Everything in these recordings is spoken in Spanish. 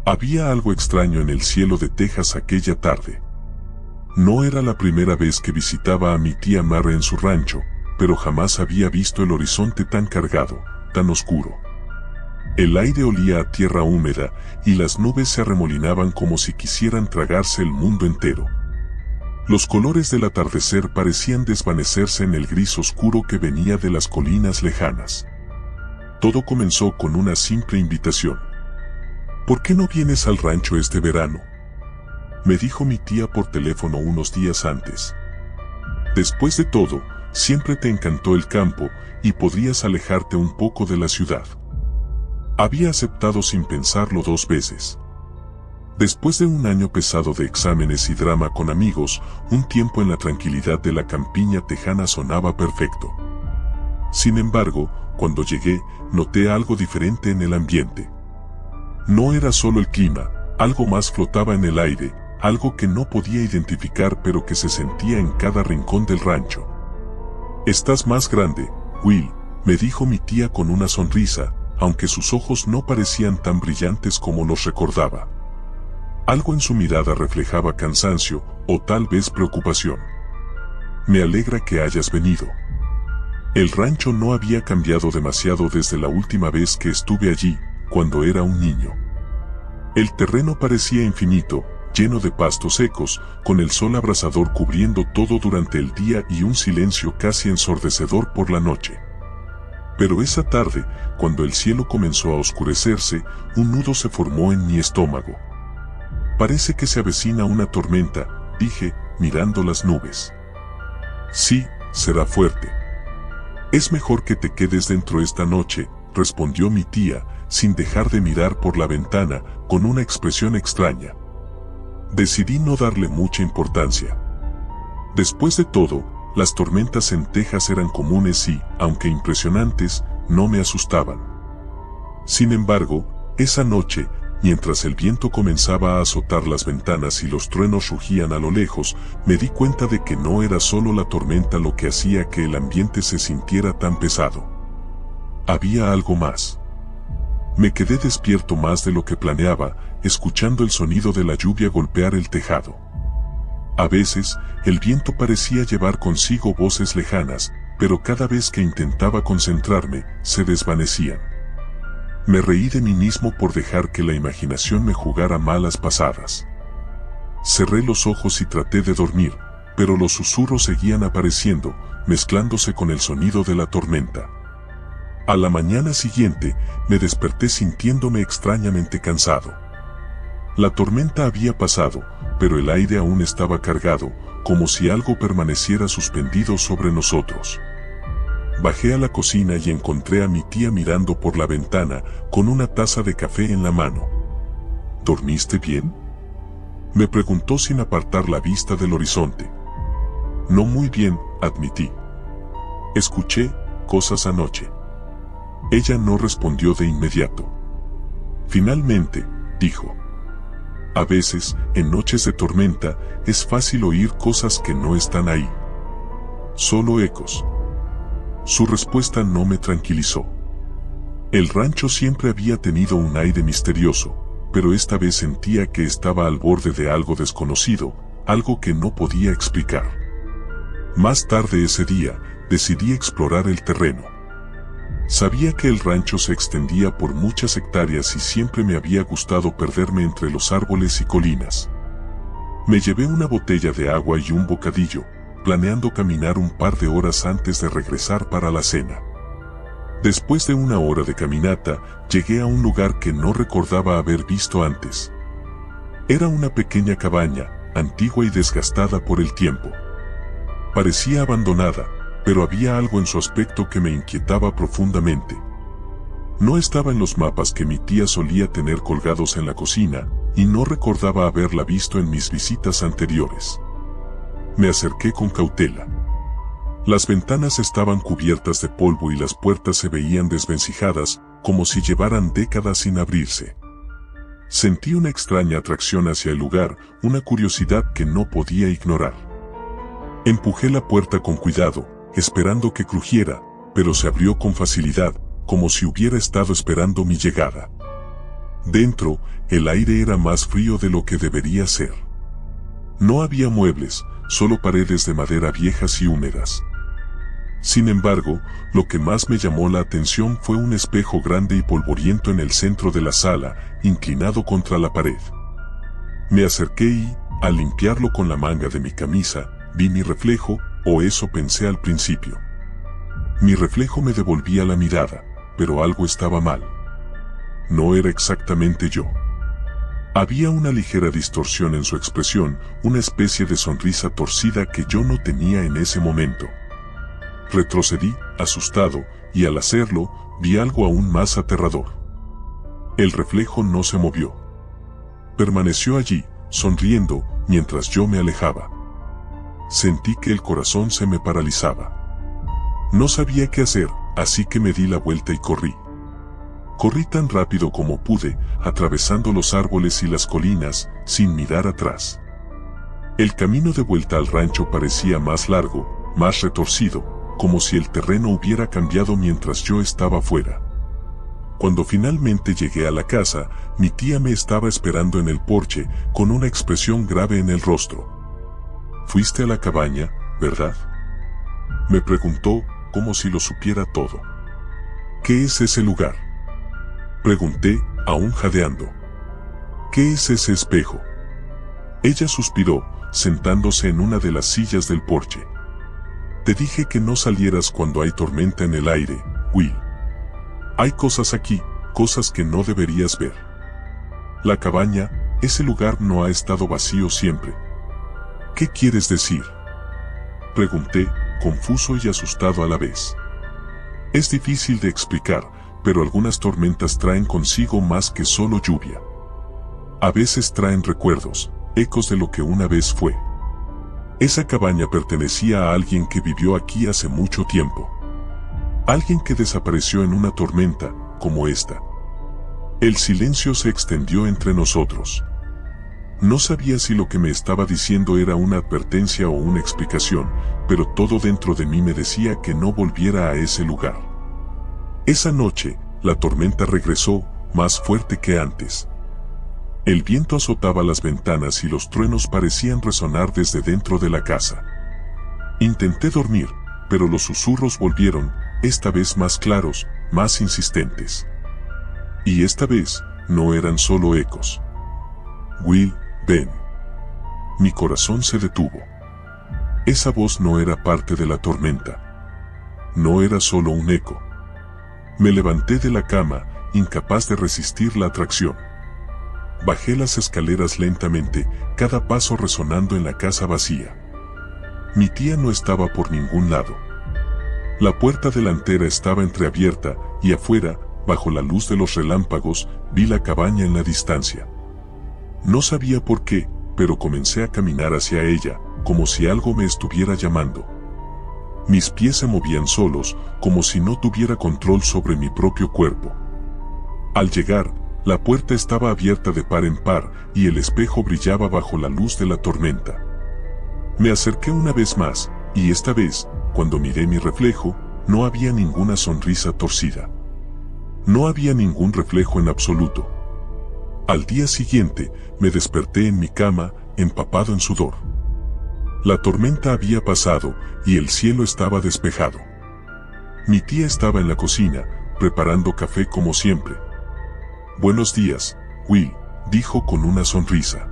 Había algo extraño en el cielo de Texas aquella tarde. No era la primera vez que visitaba a mi tía Mary en su rancho, pero jamás había visto el horizonte tan cargado, tan oscuro. El aire olía a tierra húmeda y las nubes se arremolinaban como si quisieran tragarse el mundo entero. Los colores del atardecer parecían desvanecerse en el gris oscuro que venía de las colinas lejanas. Todo comenzó con una simple invitación. ¿Por qué no vienes al rancho este verano?, me dijo mi tía por teléfono unos días antes. Después de todo, siempre te encantó el campo y podrías alejarte un poco de la ciudad. Había aceptado sin pensarlo 2 veces. Después de un año pesado de exámenes y drama con amigos, un tiempo en la tranquilidad de la campiña tejana sonaba perfecto. Sin embargo, cuando llegué, noté algo diferente en el ambiente. No era solo el clima, algo más flotaba en el aire, algo que no podía identificar pero que se sentía en cada rincón del rancho. Estás más grande, Will, me dijo mi tía con una sonrisa, aunque sus ojos no parecían tan brillantes como los recordaba. Algo en su mirada reflejaba cansancio, o tal vez preocupación. Me alegra que hayas venido. El rancho no había cambiado demasiado desde la última vez que estuve allí, cuando era un niño. El terreno parecía infinito, lleno de pastos secos, con el sol abrasador cubriendo todo durante el día y un silencio casi ensordecedor por la noche. Pero esa tarde, cuando el cielo comenzó a oscurecerse, un nudo se formó en mi estómago. Parece que se avecina una tormenta, dije, mirando las nubes. Sí, será fuerte. Es mejor que te quedes dentro esta noche, respondió mi tía, sin dejar de mirar por la ventana, con una expresión extraña. Decidí no darle mucha importancia. Después de todo, las tormentas en Texas eran comunes y, aunque impresionantes, no me asustaban. Sin embargo, esa noche, mientras el viento comenzaba a azotar las ventanas y los truenos rugían a lo lejos, me di cuenta de que no era solo la tormenta lo que hacía que el ambiente se sintiera tan pesado. Había algo más. Me quedé despierto más de lo que planeaba, escuchando el sonido de la lluvia golpear el tejado. A veces, el viento parecía llevar consigo voces lejanas, pero cada vez que intentaba concentrarme, se desvanecían. Me reí de mí mismo por dejar que la imaginación me jugara malas pasadas. Cerré los ojos y traté de dormir, pero los susurros seguían apareciendo, mezclándose con el sonido de la tormenta. A la mañana siguiente, me desperté sintiéndome extrañamente cansado. La tormenta había pasado, pero el aire aún estaba cargado, como si algo permaneciera suspendido sobre nosotros. Bajé a la cocina y encontré a mi tía mirando por la ventana, con una taza de café en la mano. ¿Dormiste bien?, me preguntó sin apartar la vista del horizonte. No muy bien, admití. Escuché cosas anoche. Ella no respondió de inmediato. Finalmente, dijo. A veces, en noches de tormenta, es fácil oír cosas que no están ahí. Solo ecos. Su respuesta no me tranquilizó. El rancho siempre había tenido un aire misterioso, pero esta vez sentía que estaba al borde de algo desconocido, algo que no podía explicar. Más tarde ese día, decidí explorar el terreno. Sabía que el rancho se extendía por muchas hectáreas y siempre me había gustado perderme entre los árboles y colinas. Me llevé una botella de agua y un bocadillo, planeando caminar un par de horas antes de regresar para la cena. Después de una hora de caminata, llegué a un lugar que no recordaba haber visto antes. Era una pequeña cabaña, antigua y desgastada por el tiempo. Parecía abandonada, pero había algo en su aspecto que me inquietaba profundamente. No estaba en los mapas que mi tía solía tener colgados en la cocina, y no recordaba haberla visto en mis visitas anteriores. Me acerqué con cautela. Las ventanas estaban cubiertas de polvo y las puertas se veían desvencijadas, como si llevaran décadas sin abrirse. Sentí una extraña atracción hacia el lugar, una curiosidad que no podía ignorar. Empujé la puerta con cuidado, esperando que crujiera, pero se abrió con facilidad, como si hubiera estado esperando mi llegada. Dentro, el aire era más frío de lo que debería ser. No había muebles, solo paredes de madera viejas y húmedas. Sin embargo, lo que más me llamó la atención fue un espejo grande y polvoriento en el centro de la sala, inclinado contra la pared. Me acerqué y, al limpiarlo con la manga de mi camisa, vi mi reflejo, o eso pensé al principio. Mi reflejo me devolvía la mirada, pero algo estaba mal. No era exactamente yo. Había una ligera distorsión en su expresión, una especie de sonrisa torcida que yo no tenía en ese momento. Retrocedí, asustado, y al hacerlo, vi algo aún más aterrador. El reflejo no se movió. Permaneció allí, sonriendo, mientras yo me alejaba. Sentí que el corazón se me paralizaba. No sabía qué hacer, así que me di la vuelta y corrí. Corrí tan rápido como pude, atravesando los árboles y las colinas, sin mirar atrás. El camino de vuelta al rancho parecía más largo, más retorcido, como si el terreno hubiera cambiado mientras yo estaba fuera. Cuando finalmente llegué a la casa, mi tía me estaba esperando en el porche, con una expresión grave en el rostro. «¿Fuiste a la cabaña, verdad?», me preguntó, como si lo supiera todo. «¿Qué es ese lugar?», pregunté, aún jadeando. «¿Qué es ese espejo?». Ella suspiró, sentándose en una de las sillas del porche. «Te dije que no salieras cuando hay tormenta en el aire, Will. Hay cosas aquí, cosas que no deberías ver. La cabaña, ese lugar no ha estado vacío siempre». «¿Qué quieres decir?», pregunté, confuso y asustado a la vez. Es difícil de explicar, pero algunas tormentas traen consigo más que solo lluvia. A veces traen recuerdos, ecos de lo que una vez fue. Esa cabaña pertenecía a alguien que vivió aquí hace mucho tiempo. Alguien que desapareció en una tormenta, como esta. El silencio se extendió entre nosotros. No sabía si lo que me estaba diciendo era una advertencia o una explicación, pero todo dentro de mí me decía que no volviera a ese lugar. Esa noche, la tormenta regresó, más fuerte que antes. El viento azotaba las ventanas y los truenos parecían resonar desde dentro de la casa. Intenté dormir, pero los susurros volvieron, esta vez más claros, más insistentes. Y esta vez, no eran solo ecos. «Will, ven». Mi corazón se detuvo. Esa voz no era parte de la tormenta. No era solo un eco. Me levanté de la cama, incapaz de resistir la atracción. Bajé las escaleras lentamente, cada paso resonando en la casa vacía. Mi tía no estaba por ningún lado. La puerta delantera estaba entreabierta, y afuera, bajo la luz de los relámpagos, vi la cabaña en la distancia. No sabía por qué, pero comencé a caminar hacia ella, como si algo me estuviera llamando. Mis pies se movían solos, como si no tuviera control sobre mi propio cuerpo. Al llegar, la puerta estaba abierta de par en par, y el espejo brillaba bajo la luz de la tormenta. Me acerqué una vez más, y esta vez, cuando miré mi reflejo, no había ninguna sonrisa torcida. No había ningún reflejo en absoluto. Al día siguiente, me desperté en mi cama, empapado en sudor. La tormenta había pasado, y el cielo estaba despejado. Mi tía estaba en la cocina, preparando café como siempre. «Buenos días, Will», dijo con una sonrisa.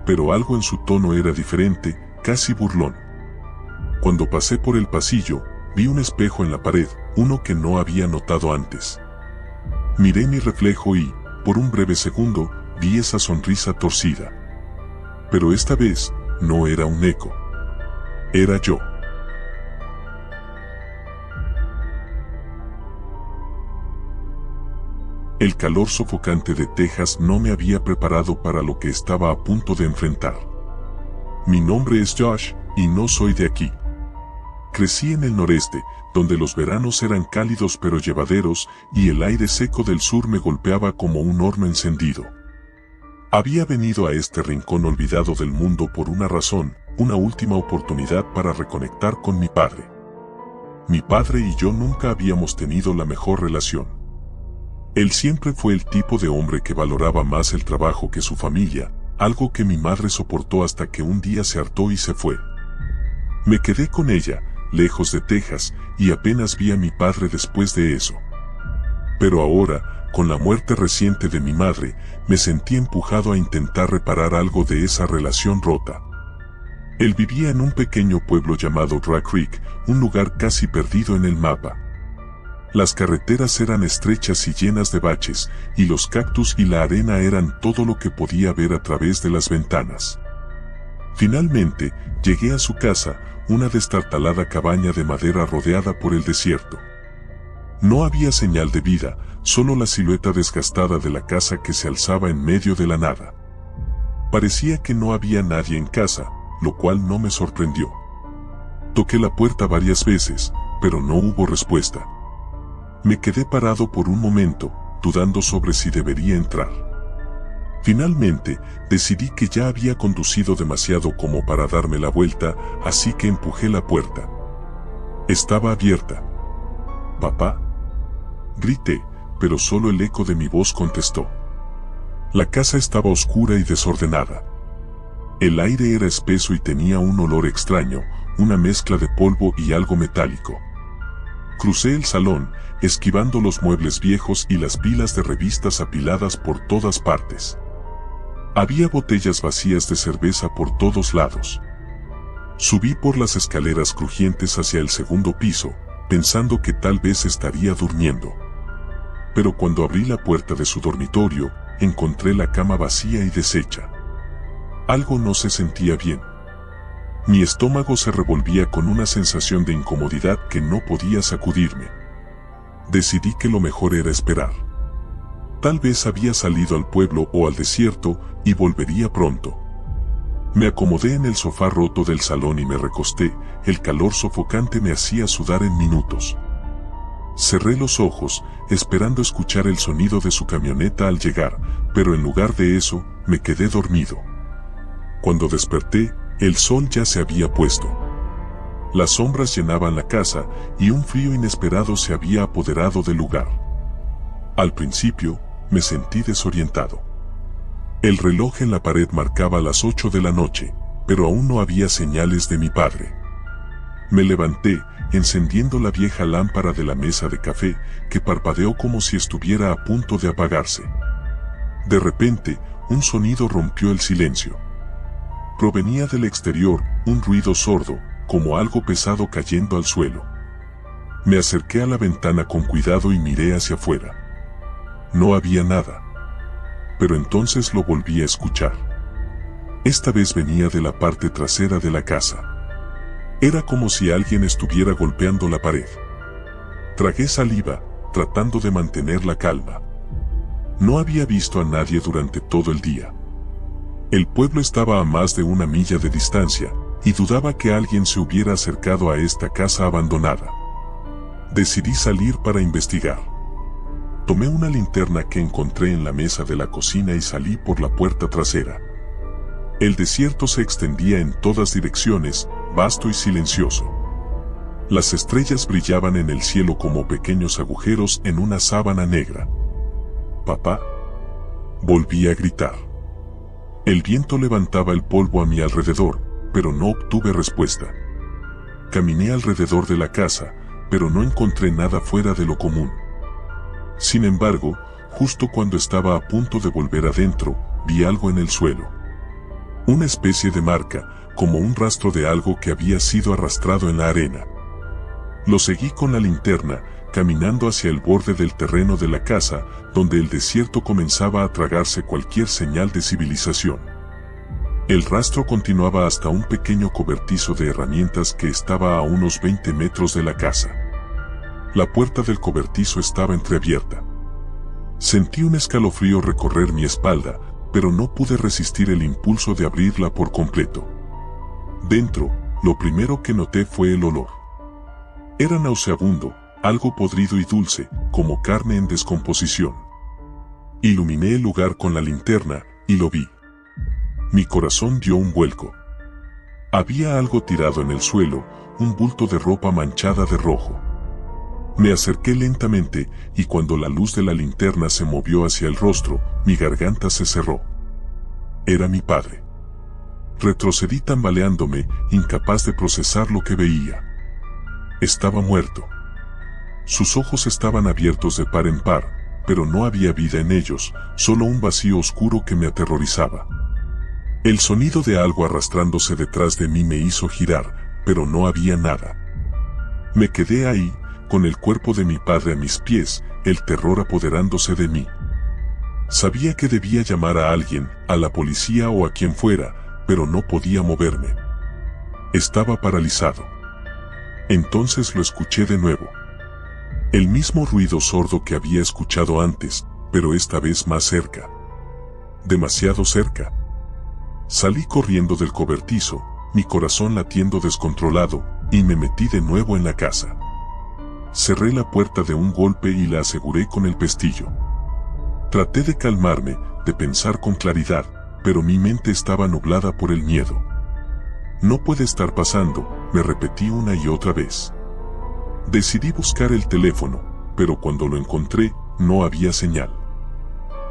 Pero algo en su tono era diferente, casi burlón. Cuando pasé por el pasillo, vi un espejo en la pared, uno que no había notado antes. Miré mi reflejo y, por un breve segundo, vi esa sonrisa torcida. Pero esta vez, no era un eco. Era yo. El calor sofocante de Texas no me había preparado para lo que estaba a punto de enfrentar. Mi nombre es Josh, y no soy de aquí. Crecí en el noreste, donde los veranos eran cálidos pero llevaderos, y el aire seco del sur me golpeaba como un horno encendido. Había venido a este rincón olvidado del mundo por una razón, una última oportunidad para reconectar con mi padre. Mi padre y yo nunca habíamos tenido la mejor relación. Él siempre fue el tipo de hombre que valoraba más el trabajo que su familia, algo que mi madre soportó hasta que un día se hartó y se fue. Me quedé con ella, lejos de Texas, y apenas vi a mi padre después de eso. Pero ahora, con la muerte reciente de mi madre, me sentí empujado a intentar reparar algo de esa relación rota. Él vivía en un pequeño pueblo llamado Rock Creek, un lugar casi perdido en el mapa. Las carreteras eran estrechas y llenas de baches, y los cactus y la arena eran todo lo que podía ver a través de las ventanas. Finalmente, llegué a su casa, una destartalada cabaña de madera rodeada por el desierto. No había señal de vida, solo la silueta desgastada de la casa que se alzaba en medio de la nada. Parecía que no había nadie en casa, lo cual no me sorprendió. Toqué la puerta varias veces, pero no hubo respuesta. Me quedé parado por un momento, dudando sobre si debería entrar. Finalmente, decidí que ya había conducido demasiado como para darme la vuelta, así que empujé la puerta. Estaba abierta. «¿Papá?», grité, pero solo el eco de mi voz contestó. La casa estaba oscura y desordenada. El aire era espeso y tenía un olor extraño, una mezcla de polvo y algo metálico. Crucé el salón, esquivando los muebles viejos y las pilas de revistas apiladas por todas partes. Había botellas vacías de cerveza por todos lados. Subí por las escaleras crujientes hacia el segundo piso, pensando que tal vez estaría durmiendo. Pero cuando abrí la puerta de su dormitorio, encontré la cama vacía y deshecha. Algo no se sentía bien. Mi estómago se revolvía con una sensación de incomodidad que no podía sacudirme. Decidí que lo mejor era esperar. Tal vez había salido al pueblo o al desierto y volvería pronto. Me acomodé en el sofá roto del salón y me recosté, el calor sofocante me hacía sudar en minutos. Cerré los ojos, esperando escuchar el sonido de su camioneta al llegar, pero en lugar de eso, me quedé dormido. Cuando desperté, el sol ya se había puesto. Las sombras llenaban la casa y un frío inesperado se había apoderado del lugar. Al principio, me sentí desorientado. El reloj en la pared marcaba las 8 de la noche, pero aún no había señales de mi padre. Me levanté, encendiendo la vieja lámpara de la mesa de café, que parpadeó como si estuviera a punto de apagarse. De repente, un sonido rompió el silencio. Provenía del exterior, un ruido sordo, como algo pesado cayendo al suelo. Me acerqué a la ventana con cuidado y miré hacia afuera. No había nada. Pero entonces lo volví a escuchar. Esta vez venía de la parte trasera de la casa. Era como si alguien estuviera golpeando la pared. Tragué saliva, tratando de mantener la calma. No había visto a nadie durante todo el día. El pueblo estaba a más de 1 milla de distancia, y dudaba que alguien se hubiera acercado a esta casa abandonada. Decidí salir para investigar. Tomé una linterna que encontré en la mesa de la cocina y salí por la puerta trasera. El desierto se extendía en todas direcciones, vasto y silencioso. Las estrellas brillaban en el cielo como pequeños agujeros en una sábana negra. «Papá», volví a gritar. El viento levantaba el polvo a mi alrededor, pero no obtuve respuesta. Caminé alrededor de la casa, pero no encontré nada fuera de lo común. Sin embargo, justo cuando estaba a punto de volver adentro, vi algo en el suelo. Una especie de marca, como un rastro de algo que había sido arrastrado en la arena. Lo seguí con la linterna, caminando hacia el borde del terreno de la casa, donde el desierto comenzaba a tragarse cualquier señal de civilización. El rastro continuaba hasta un pequeño cobertizo de herramientas que estaba a unos 20 metros de la casa. La puerta del cobertizo estaba entreabierta. Sentí un escalofrío recorrer mi espalda, pero no pude resistir el impulso de abrirla por completo. Dentro, lo primero que noté fue el olor. Era nauseabundo, algo podrido y dulce, como carne en descomposición. Iluminé el lugar con la linterna, y lo vi. Mi corazón dio un vuelco. Había algo tirado en el suelo, un bulto de ropa manchada de rojo. Me acerqué lentamente, y cuando la luz de la linterna se movió hacia el rostro, mi garganta se cerró. Era mi padre. Retrocedí tambaleándome, incapaz de procesar lo que veía. Estaba muerto. Sus ojos estaban abiertos de par en par, pero no había vida en ellos, solo un vacío oscuro que me aterrorizaba. El sonido de algo arrastrándose detrás de mí me hizo girar, pero no había nada. Me quedé ahí, con el cuerpo de mi padre a mis pies, el terror apoderándose de mí. Sabía que debía llamar a alguien, a la policía o a quien fuera, pero no podía moverme. Estaba paralizado. Entonces lo escuché de nuevo. El mismo ruido sordo que había escuchado antes, pero esta vez más cerca. Demasiado cerca. Salí corriendo del cobertizo, mi corazón latiendo descontrolado, y me metí de nuevo en la casa. Cerré la puerta de un golpe y la aseguré con el pestillo. Traté de calmarme, de pensar con claridad, pero mi mente estaba nublada por el miedo. No puede estar pasando, me repetí una y otra vez. Decidí buscar el teléfono, pero cuando lo encontré, no había señal.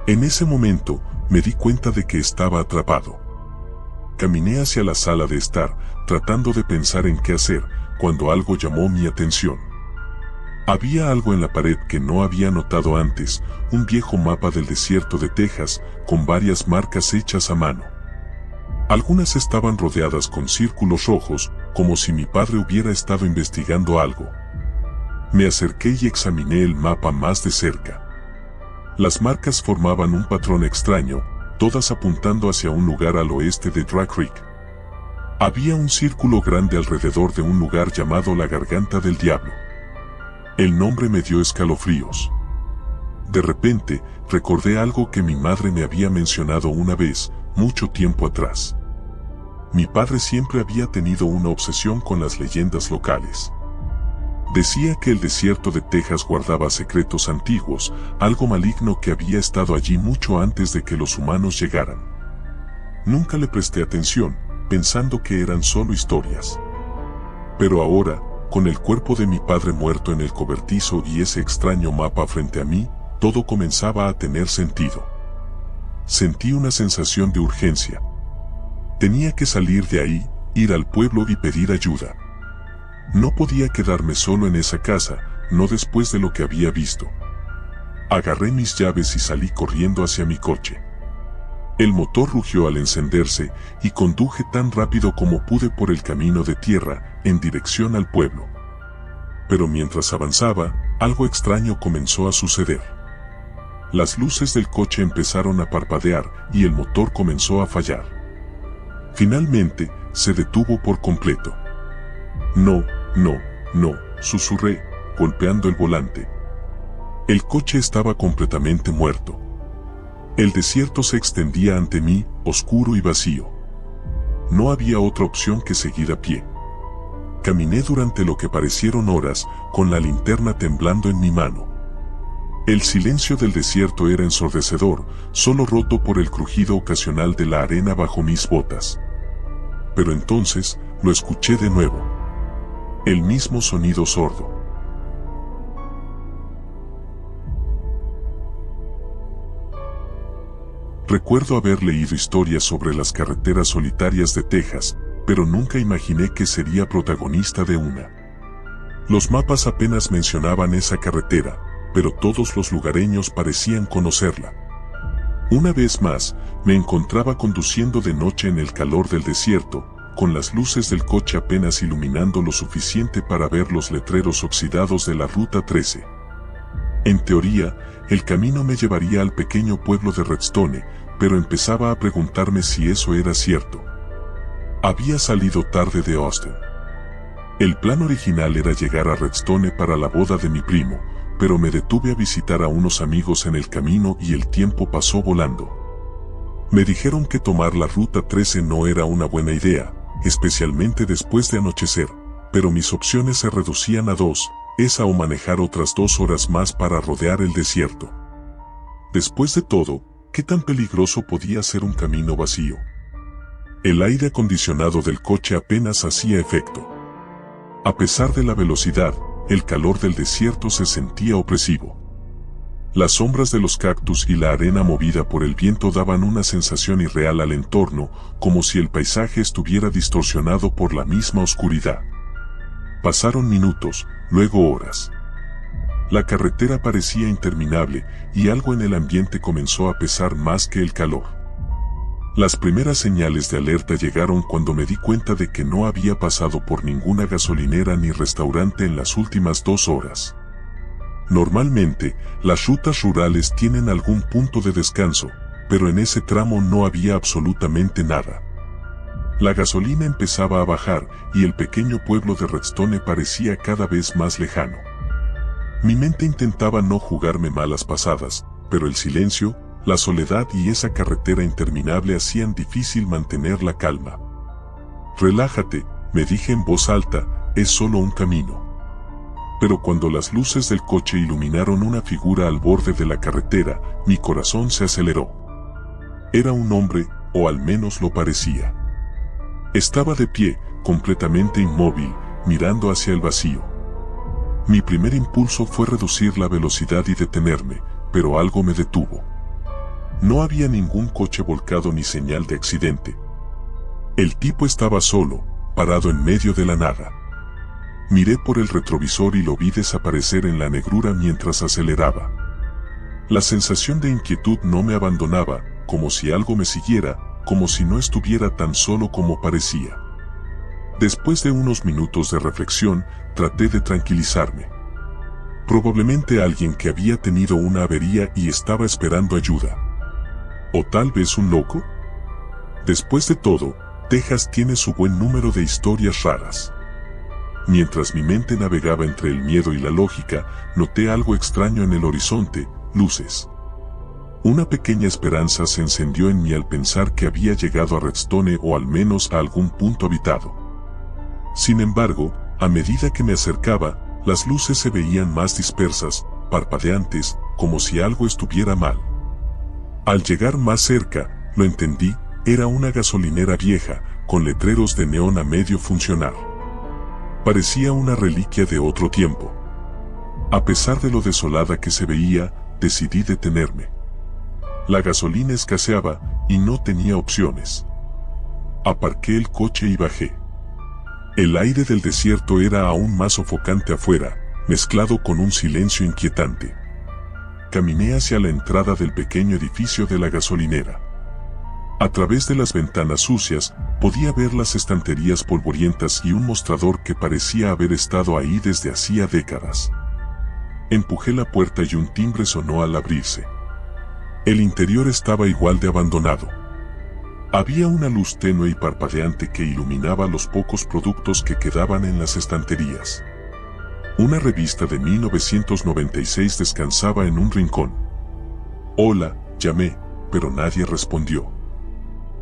En ese momento, me di cuenta de que estaba atrapado. Caminé hacia la sala de estar, tratando de pensar en qué hacer, cuando algo llamó mi atención. Había algo en la pared que no había notado antes, un viejo mapa del desierto de Texas, con varias marcas hechas a mano. Algunas estaban rodeadas con círculos rojos, como si mi padre hubiera estado investigando algo. Me acerqué y examiné el mapa más de cerca. Las marcas formaban un patrón extraño, todas apuntando hacia un lugar al oeste de Dry Creek. Había un círculo grande alrededor de un lugar llamado la Garganta del Diablo. El nombre me dio escalofríos. De repente, recordé algo que mi madre me había mencionado una vez, mucho tiempo atrás. Mi padre siempre había tenido una obsesión con las leyendas locales. Decía que el desierto de Texas guardaba secretos antiguos, algo maligno que había estado allí mucho antes de que los humanos llegaran. Nunca le presté atención, pensando que eran solo historias. Pero ahora, con el cuerpo de mi padre muerto en el cobertizo y ese extraño mapa frente a mí, todo comenzaba a tener sentido. Sentí una sensación de urgencia. Tenía que salir de ahí, ir al pueblo y pedir ayuda. No podía quedarme solo en esa casa, no después de lo que había visto. Agarré mis llaves y salí corriendo hacia mi coche. El motor rugió al encenderse y conduje tan rápido como pude por el camino de tierra, en dirección al pueblo. Pero mientras avanzaba, algo extraño comenzó a suceder. Las luces del coche empezaron a parpadear y el motor comenzó a fallar. Finalmente, se detuvo por completo. No, susurré, golpeando el volante. El coche estaba completamente muerto. El desierto se extendía ante mí, oscuro y vacío. No había otra opción que seguir a pie. Caminé durante lo que parecieron horas, con la linterna temblando en mi mano. El silencio del desierto era ensordecedor, solo roto por el crujido ocasional de la arena bajo mis botas. Pero entonces, lo escuché de nuevo. El mismo sonido sordo. Recuerdo haber leído historias sobre las carreteras solitarias de Texas, pero nunca imaginé que sería protagonista de una. Los mapas apenas mencionaban esa carretera, pero todos los lugareños parecían conocerla. Una vez más, me encontraba conduciendo de noche en el calor del desierto, con las luces del coche apenas iluminando lo suficiente para ver los letreros oxidados de la Ruta 13. En teoría, el camino me llevaría al pequeño pueblo de Redstone, pero empezaba a preguntarme si eso era cierto. Había salido tarde de Austin. El plan original era llegar a Redstone para la boda de mi primo, pero me detuve a visitar a unos amigos en el camino y el tiempo pasó volando. Me dijeron que tomar la Ruta 13 no era una buena idea, especialmente después de anochecer, pero mis opciones se reducían a dos, esa o manejar otras 2 horas más para rodear el desierto. Después de todo, ¿qué tan peligroso podía ser un camino vacío? El aire acondicionado del coche apenas hacía efecto. A pesar de la velocidad, el calor del desierto se sentía opresivo. Las sombras de los cactus y la arena movida por el viento daban una sensación irreal al entorno, como si el paisaje estuviera distorsionado por la misma oscuridad. Pasaron minutos, luego horas. La carretera parecía interminable y algo en el ambiente comenzó a pesar más que el calor. Las primeras señales de alerta llegaron cuando me di cuenta de que no había pasado por ninguna gasolinera ni restaurante en las últimas 2 horas. Normalmente, las rutas rurales tienen algún punto de descanso, pero en ese tramo no había absolutamente nada. La gasolina empezaba a bajar y el pequeño pueblo de Redstone parecía cada vez más lejano. Mi mente intentaba no jugarme malas pasadas, pero el silencio, la soledad y esa carretera interminable hacían difícil mantener la calma. Relájate, me dije en voz alta, es solo un camino. Pero cuando las luces del coche iluminaron una figura al borde de la carretera, mi corazón se aceleró. Era un hombre, o al menos lo parecía. Estaba de pie, completamente inmóvil, mirando hacia el vacío. Mi primer impulso fue reducir la velocidad y detenerme, pero algo me detuvo. No había ningún coche volcado ni señal de accidente. El tipo estaba solo, parado en medio de la nada. Miré por el retrovisor y lo vi desaparecer en la negrura mientras aceleraba. La sensación de inquietud no me abandonaba, como si algo me siguiera, como si no estuviera tan solo como parecía. Después de unos minutos de reflexión, traté de tranquilizarme. Probablemente alguien que había tenido una avería y estaba esperando ayuda. ¿O tal vez un loco? Después de todo, Texas tiene su buen número de historias raras. Mientras mi mente navegaba entre el miedo y la lógica, noté algo extraño en el horizonte, luces. Una pequeña esperanza se encendió en mí al pensar que había llegado a Redstone o al menos a algún punto habitado. Sin embargo, a medida que me acercaba, las luces se veían más dispersas, parpadeantes, como si algo estuviera mal. Al llegar más cerca, lo entendí, era una gasolinera vieja, con letreros de neón a medio funcionar. Parecía una reliquia de otro tiempo. A pesar de lo desolada que se veía, decidí detenerme. La gasolina escaseaba y no tenía opciones. Aparqué el coche y bajé. El aire del desierto era aún más sofocante afuera, mezclado con un silencio inquietante. Caminé hacia la entrada del pequeño edificio de la gasolinera. A través de las ventanas sucias, podía ver las estanterías polvorientas y un mostrador que parecía haber estado ahí desde hacía décadas. Empujé la puerta y un timbre sonó al abrirse. El interior estaba igual de abandonado. Había una luz tenue y parpadeante que iluminaba los pocos productos que quedaban en las estanterías. Una revista de 1996 descansaba en un rincón. Hola, llamé, pero nadie respondió.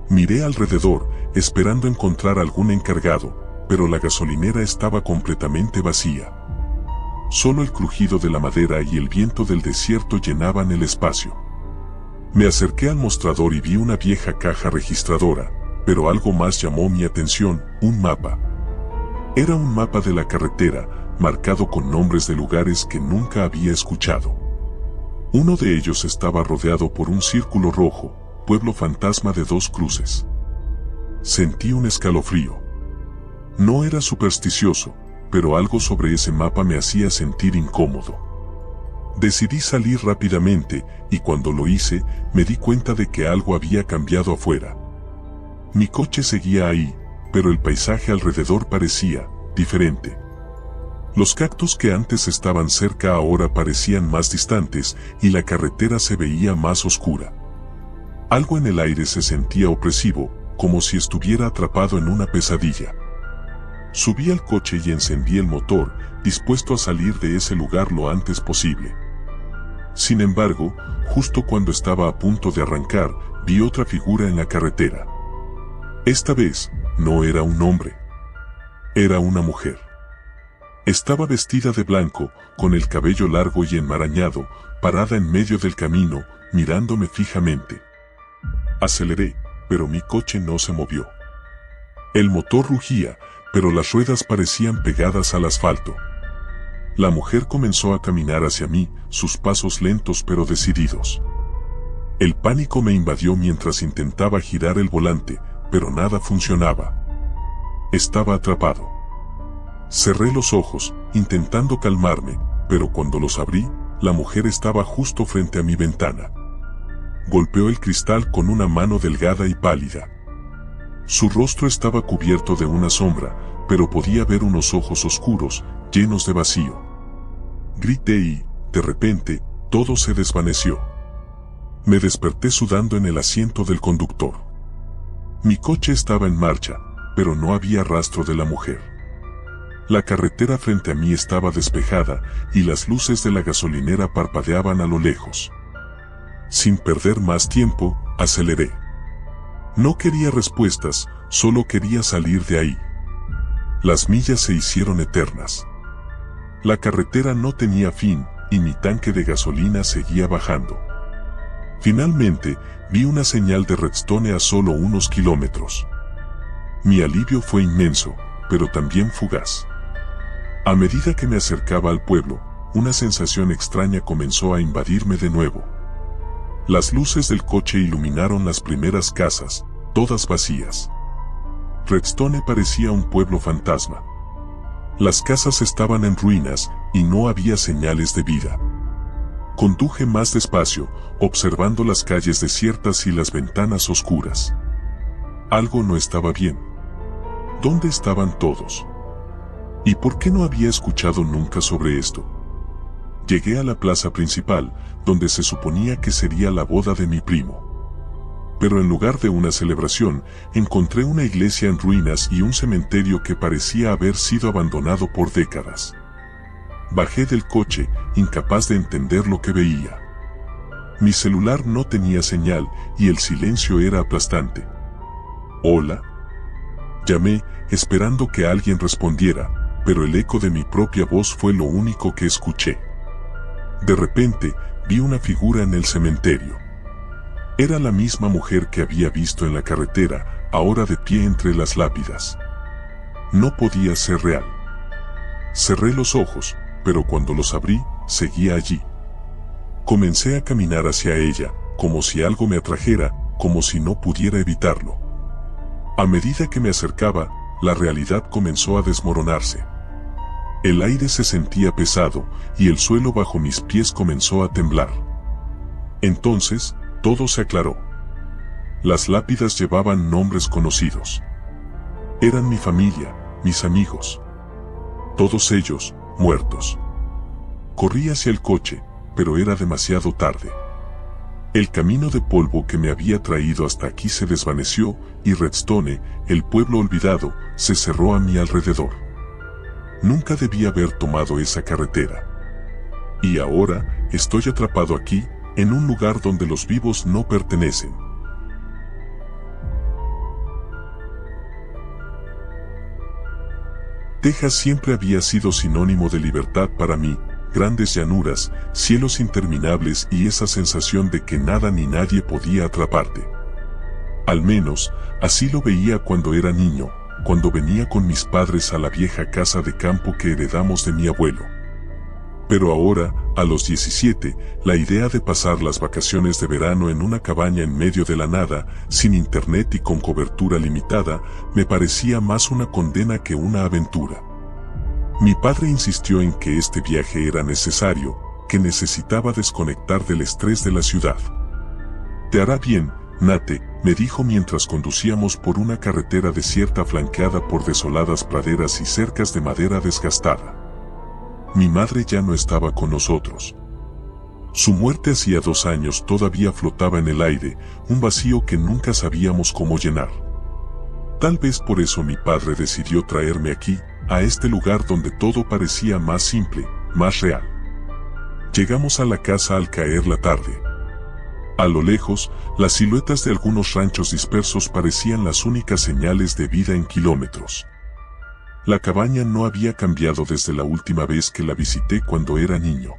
Miré alrededor, esperando encontrar algún encargado, pero la gasolinera estaba completamente vacía. Solo el crujido de la madera y el viento del desierto llenaban el espacio. Me acerqué al mostrador y vi una vieja caja registradora, pero algo más llamó mi atención, un mapa. Era un mapa de la carretera, marcado con nombres de lugares que nunca había escuchado. Uno de ellos estaba rodeado por un círculo rojo, pueblo fantasma de 2 cruces. Sentí un escalofrío. No era supersticioso, pero algo sobre ese mapa me hacía sentir incómodo. Decidí salir rápidamente, y cuando lo hice, me di cuenta de que algo había cambiado afuera. Mi coche seguía ahí, pero el paisaje alrededor parecía diferente. Los cactus que antes estaban cerca ahora parecían más distantes, y la carretera se veía más oscura. Algo en el aire se sentía opresivo, como si estuviera atrapado en una pesadilla. Subí al coche y encendí el motor, dispuesto a salir de ese lugar lo antes posible. Sin embargo, justo cuando estaba a punto de arrancar, vi otra figura en la carretera. Esta vez, no era un hombre. Era una mujer. Estaba vestida de blanco, con el cabello largo y enmarañado, parada en medio del camino, mirándome fijamente. Aceleré, pero mi coche no se movió. El motor rugía, pero las ruedas parecían pegadas al asfalto. La mujer comenzó a caminar hacia mí, sus pasos lentos pero decididos. El pánico me invadió mientras intentaba girar el volante, pero nada funcionaba. Estaba atrapado. Cerré los ojos, intentando calmarme, pero cuando los abrí, la mujer estaba justo frente a mi ventana. Golpeó el cristal con una mano delgada y pálida. Su rostro estaba cubierto de una sombra, pero podía ver unos ojos oscuros, llenos de vacío. Grité y, de repente, todo se desvaneció. Me desperté sudando en el asiento del conductor. Mi coche estaba en marcha, pero no había rastro de la mujer. La carretera frente a mí estaba despejada y las luces de la gasolinera parpadeaban a lo lejos. Sin perder más tiempo, aceleré. No quería respuestas, solo quería salir de ahí. Las millas se hicieron eternas. La carretera no tenía fin y mi tanque de gasolina seguía bajando. Finalmente, vi una señal de Redstone a solo unos kilómetros. Mi alivio fue inmenso, pero también fugaz. A medida que me acercaba al pueblo, una sensación extraña comenzó a invadirme de nuevo. Las luces del coche iluminaron las primeras casas, todas vacías. Redstone parecía un pueblo fantasma. Las casas estaban en ruinas y no había señales de vida. Conduje más despacio, observando las calles desiertas y las ventanas oscuras. Algo no estaba bien. ¿Dónde estaban todos? ¿Y por qué no había escuchado nunca sobre esto? Llegué a la plaza principal, donde se suponía que sería la boda de mi primo. Pero en lugar de una celebración, encontré una iglesia en ruinas y un cementerio que parecía haber sido abandonado por décadas. Bajé del coche, incapaz de entender lo que veía. Mi celular no tenía señal y el silencio era aplastante. ¿Hola? Llamé, esperando que alguien respondiera, pero el eco de mi propia voz fue lo único que escuché. De repente, vi una figura en el cementerio. Era la misma mujer que había visto en la carretera, ahora de pie entre las lápidas. No podía ser real. Cerré los ojos, pero cuando los abrí, seguía allí. Comencé a caminar hacia ella, como si algo me atrajera, como si no pudiera evitarlo. A medida que me acercaba, la realidad comenzó a desmoronarse. El aire se sentía pesado, y el suelo bajo mis pies comenzó a temblar. Entonces, todo se aclaró. Las lápidas llevaban nombres conocidos. Eran mi familia, mis amigos. Todos ellos, muertos. Corrí hacia el coche, pero era demasiado tarde. El camino de polvo que me había traído hasta aquí se desvaneció, y Redstone, el pueblo olvidado, se cerró a mi alrededor. Nunca debí haber tomado esa carretera. Y ahora, estoy atrapado aquí, en un lugar donde los vivos no pertenecen. Texas siempre había sido sinónimo de libertad para mí, grandes llanuras, cielos interminables y esa sensación de que nada ni nadie podía atraparte. Al menos, así lo veía cuando era niño, cuando venía con mis padres a la vieja casa de campo que heredamos de mi abuelo. Pero ahora, a los 17, la idea de pasar las vacaciones de verano en una cabaña en medio de la nada, sin internet y con cobertura limitada, me parecía más una condena que una aventura. Mi padre insistió en que este viaje era necesario, que necesitaba desconectar del estrés de la ciudad. «Te hará bien, Nate», me dijo mientras conducíamos por una carretera desierta flanqueada por desoladas praderas y cercas de madera desgastada. Mi madre ya no estaba con nosotros. Su muerte hacía 2 años todavía flotaba en el aire, un vacío que nunca sabíamos cómo llenar. Tal vez por eso mi padre decidió traerme aquí, a este lugar donde todo parecía más simple, más real. Llegamos a la casa al caer la tarde. A lo lejos, las siluetas de algunos ranchos dispersos parecían las únicas señales de vida en kilómetros. La cabaña no había cambiado desde la última vez que la visité cuando era niño.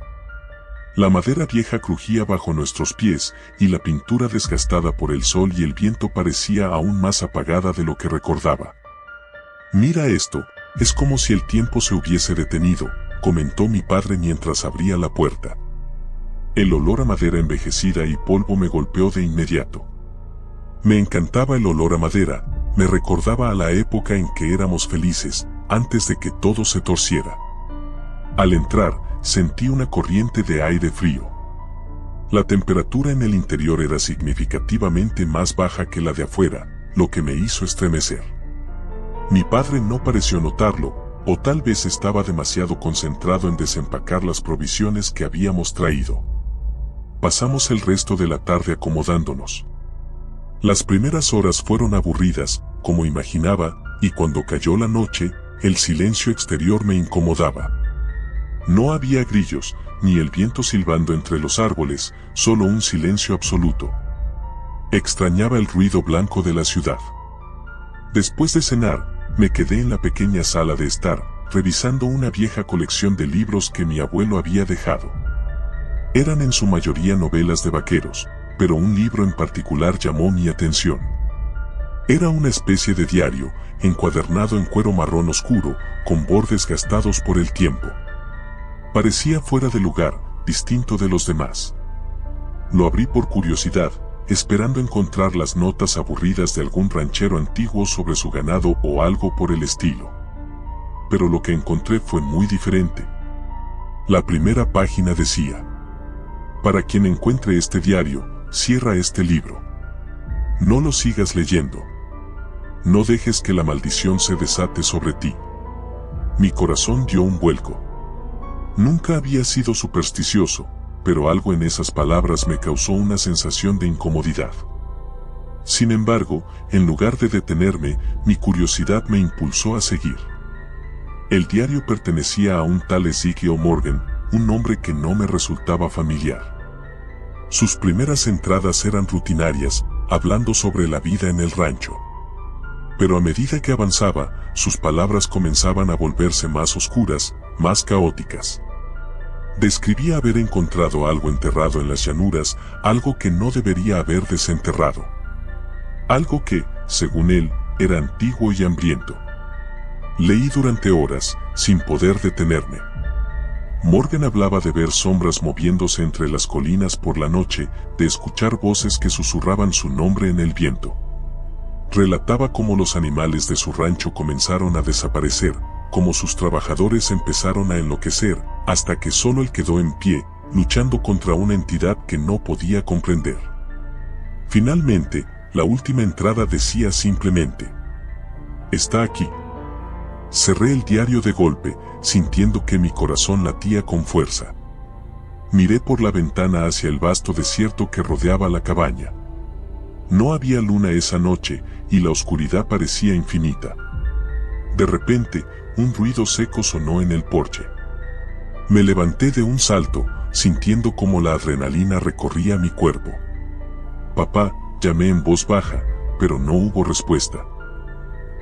La madera vieja crujía bajo nuestros pies y la pintura desgastada por el sol y el viento parecía aún más apagada de lo que recordaba. «Mira esto, es como si el tiempo se hubiese detenido», comentó mi padre mientras abría la puerta. El olor a madera envejecida y polvo me golpeó de inmediato. Me encantaba el olor a madera, me recordaba a la época en que éramos felices, antes de que todo se torciera. Al entrar, sentí una corriente de aire frío. La temperatura en el interior era significativamente más baja que la de afuera, lo que me hizo estremecer. Mi padre no pareció notarlo, o tal vez estaba demasiado concentrado en desempacar las provisiones que habíamos traído. Pasamos el resto de la tarde acomodándonos. Las primeras horas fueron aburridas, como imaginaba, y cuando cayó la noche, el silencio exterior me incomodaba. No había grillos, ni el viento silbando entre los árboles, solo un silencio absoluto. Extrañaba el ruido blanco de la ciudad. Después de cenar, me quedé en la pequeña sala de estar, revisando una vieja colección de libros que mi abuelo había dejado. Eran en su mayoría novelas de vaqueros, pero un libro en particular llamó mi atención. Era una especie de diario, encuadernado en cuero marrón oscuro, con bordes gastados por el tiempo. Parecía fuera de lugar, distinto de los demás. Lo abrí por curiosidad, esperando encontrar las notas aburridas de algún ranchero antiguo sobre su ganado o algo por el estilo. Pero lo que encontré fue muy diferente. La primera página decía: para quien encuentre este diario, cierra este libro. No lo sigas leyendo. No dejes que la maldición se desate sobre ti. Mi corazón dio un vuelco. Nunca había sido supersticioso, pero algo en esas palabras me causó una sensación de incomodidad. Sin embargo, en lugar de detenerme, mi curiosidad me impulsó a seguir. El diario pertenecía a un tal Ezekiel Morgan, un nombre que no me resultaba familiar. Sus primeras entradas eran rutinarias, hablando sobre la vida en el rancho. Pero a medida que avanzaba, sus palabras comenzaban a volverse más oscuras, más caóticas. Describía haber encontrado algo enterrado en las llanuras, algo que no debería haber desenterrado. Algo que, según él, era antiguo y hambriento. Leí durante horas, sin poder detenerme. Morgan hablaba de ver sombras moviéndose entre las colinas por la noche, de escuchar voces que susurraban su nombre en el viento. Relataba cómo los animales de su rancho comenzaron a desaparecer, cómo sus trabajadores empezaron a enloquecer, hasta que solo él quedó en pie, luchando contra una entidad que no podía comprender. Finalmente, la última entrada decía simplemente: está aquí. Cerré el diario de golpe, sintiendo que mi corazón latía con fuerza. Miré por la ventana hacia el vasto desierto que rodeaba la cabaña. No había luna esa noche, y la oscuridad parecía infinita. De repente, un ruido seco sonó en el porche. Me levanté de un salto, sintiendo como la adrenalina recorría mi cuerpo. Papá, llamé en voz baja, pero no hubo respuesta.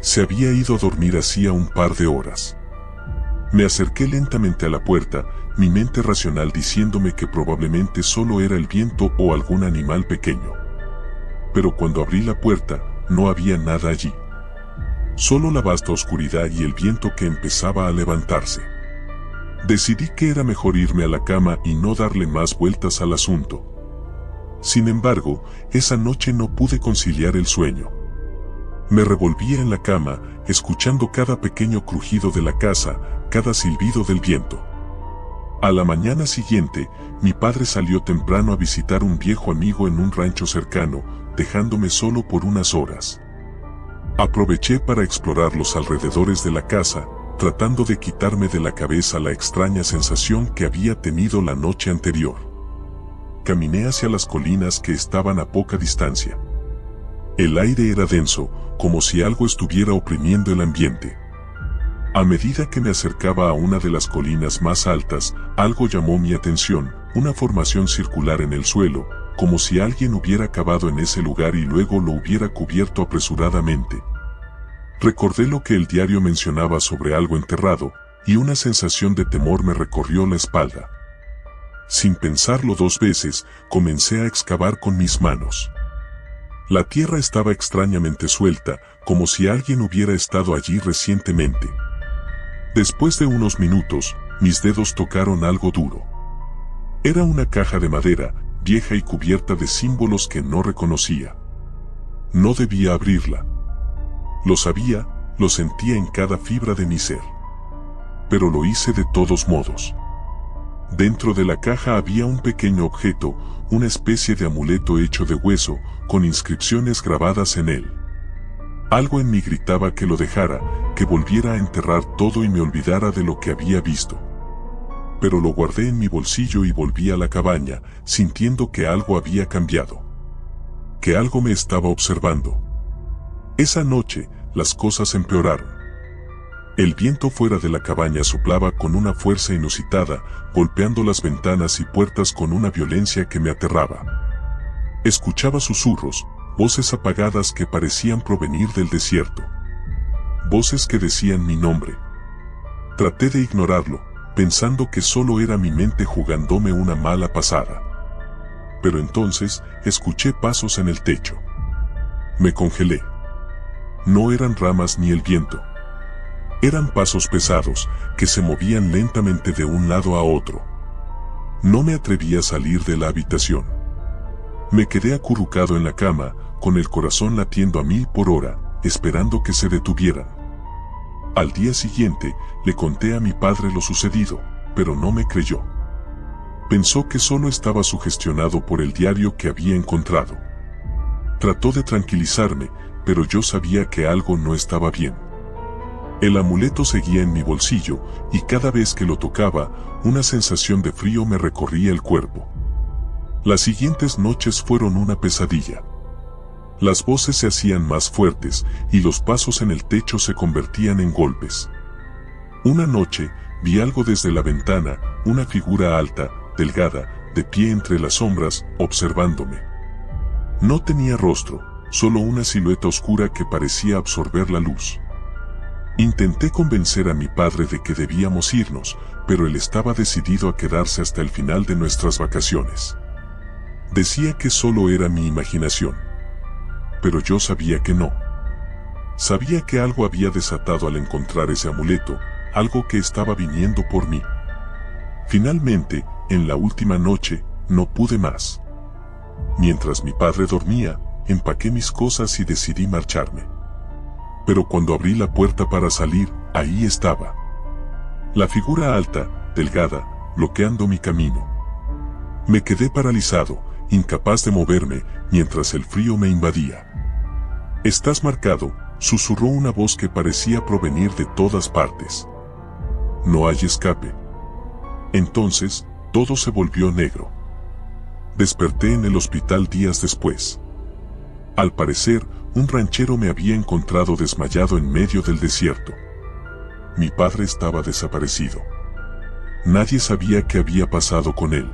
Se había ido a dormir hacía un par de horas. Me acerqué lentamente a la puerta, mi mente racional diciéndome que probablemente solo era el viento o algún animal pequeño. Pero cuando abrí la puerta, no había nada allí. Solo la vasta oscuridad y el viento que empezaba a levantarse. Decidí que era mejor irme a la cama y no darle más vueltas al asunto. Sin embargo, esa noche no pude conciliar el sueño. Me revolvía en la cama, escuchando cada pequeño crujido de la casa, cada silbido del viento. A la mañana siguiente, mi padre salió temprano a visitar un viejo amigo en un rancho cercano, dejándome solo por unas horas. Aproveché para explorar los alrededores de la casa, tratando de quitarme de la cabeza la extraña sensación que había tenido la noche anterior. Caminé hacia las colinas que estaban a poca distancia. El aire era denso, como si algo estuviera oprimiendo el ambiente. A medida que me acercaba a una de las colinas más altas, algo llamó mi atención, una formación circular en el suelo, como si alguien hubiera cavado en ese lugar y luego lo hubiera cubierto apresuradamente. Recordé lo que el diario mencionaba sobre algo enterrado, y una sensación de temor me recorrió la espalda. Sin pensarlo dos veces, comencé a excavar con mis manos. La tierra estaba extrañamente suelta, como si alguien hubiera estado allí recientemente. Después de unos minutos, Mis dedos tocaron algo duro. Era una caja de madera, vieja y cubierta de símbolos que no reconocía. No debía abrirla. Lo sabía, lo sentía en cada fibra de mi ser. Pero lo hice de todos modos. Dentro de la caja había un pequeño objeto, una especie de amuleto hecho de hueso, con inscripciones grabadas en él. Algo en mí gritaba que lo dejara, que volviera a enterrar todo y me olvidara de lo que había visto. Pero lo guardé en mi bolsillo y volví a la cabaña, sintiendo que algo había cambiado. Que algo me estaba observando. Esa noche, las cosas empeoraron. El viento fuera de la cabaña soplaba con una fuerza inusitada, golpeando las ventanas y puertas con una violencia que me aterraba. Escuchaba susurros, voces apagadas que parecían provenir del desierto. Voces que decían mi nombre. Traté de ignorarlo, pensando que solo era mi mente jugándome una mala pasada. Pero entonces, escuché pasos en el techo. Me congelé. No eran ramas ni el viento. Eran pasos pesados, que se movían lentamente de un lado a otro. No me atreví a salir de la habitación. Me quedé acurrucado en la cama, con el corazón latiendo a 1000 por hora, esperando que se detuvieran. Al día siguiente, le conté a mi padre lo sucedido, pero no me creyó. Pensó que solo estaba sugestionado por el diario que había encontrado. Trató de tranquilizarme, pero yo sabía que algo no estaba bien. El amuleto seguía en mi bolsillo, y cada vez que lo tocaba, una sensación de frío me recorría el cuerpo. Las siguientes noches fueron una pesadilla. Las voces se hacían más fuertes, y los pasos en el techo se convertían en golpes. Una noche, vi algo desde la ventana, una figura alta, delgada, de pie entre las sombras, observándome. No tenía rostro, solo una silueta oscura que parecía absorber la luz. Intenté convencer a mi padre de que debíamos irnos, pero él estaba decidido a quedarse hasta el final de nuestras vacaciones. Decía que solo era mi imaginación. Pero yo sabía que no. Sabía que algo había desatado al encontrar ese amuleto, algo que estaba viniendo por mí. Finalmente, en la última noche, no pude más. Mientras mi padre dormía, empaqué mis cosas y decidí marcharme. Pero cuando abrí la puerta para salir, ahí estaba. La figura alta, delgada, bloqueando mi camino. Me quedé paralizado, incapaz de moverme, mientras el frío me invadía. «Estás marcado», susurró una voz que parecía provenir de todas partes. «No hay escape». Entonces, todo se volvió negro. Desperté en el hospital días después. Al parecer, un ranchero me había encontrado desmayado en medio del desierto. Mi padre estaba desaparecido. Nadie sabía qué había pasado con él.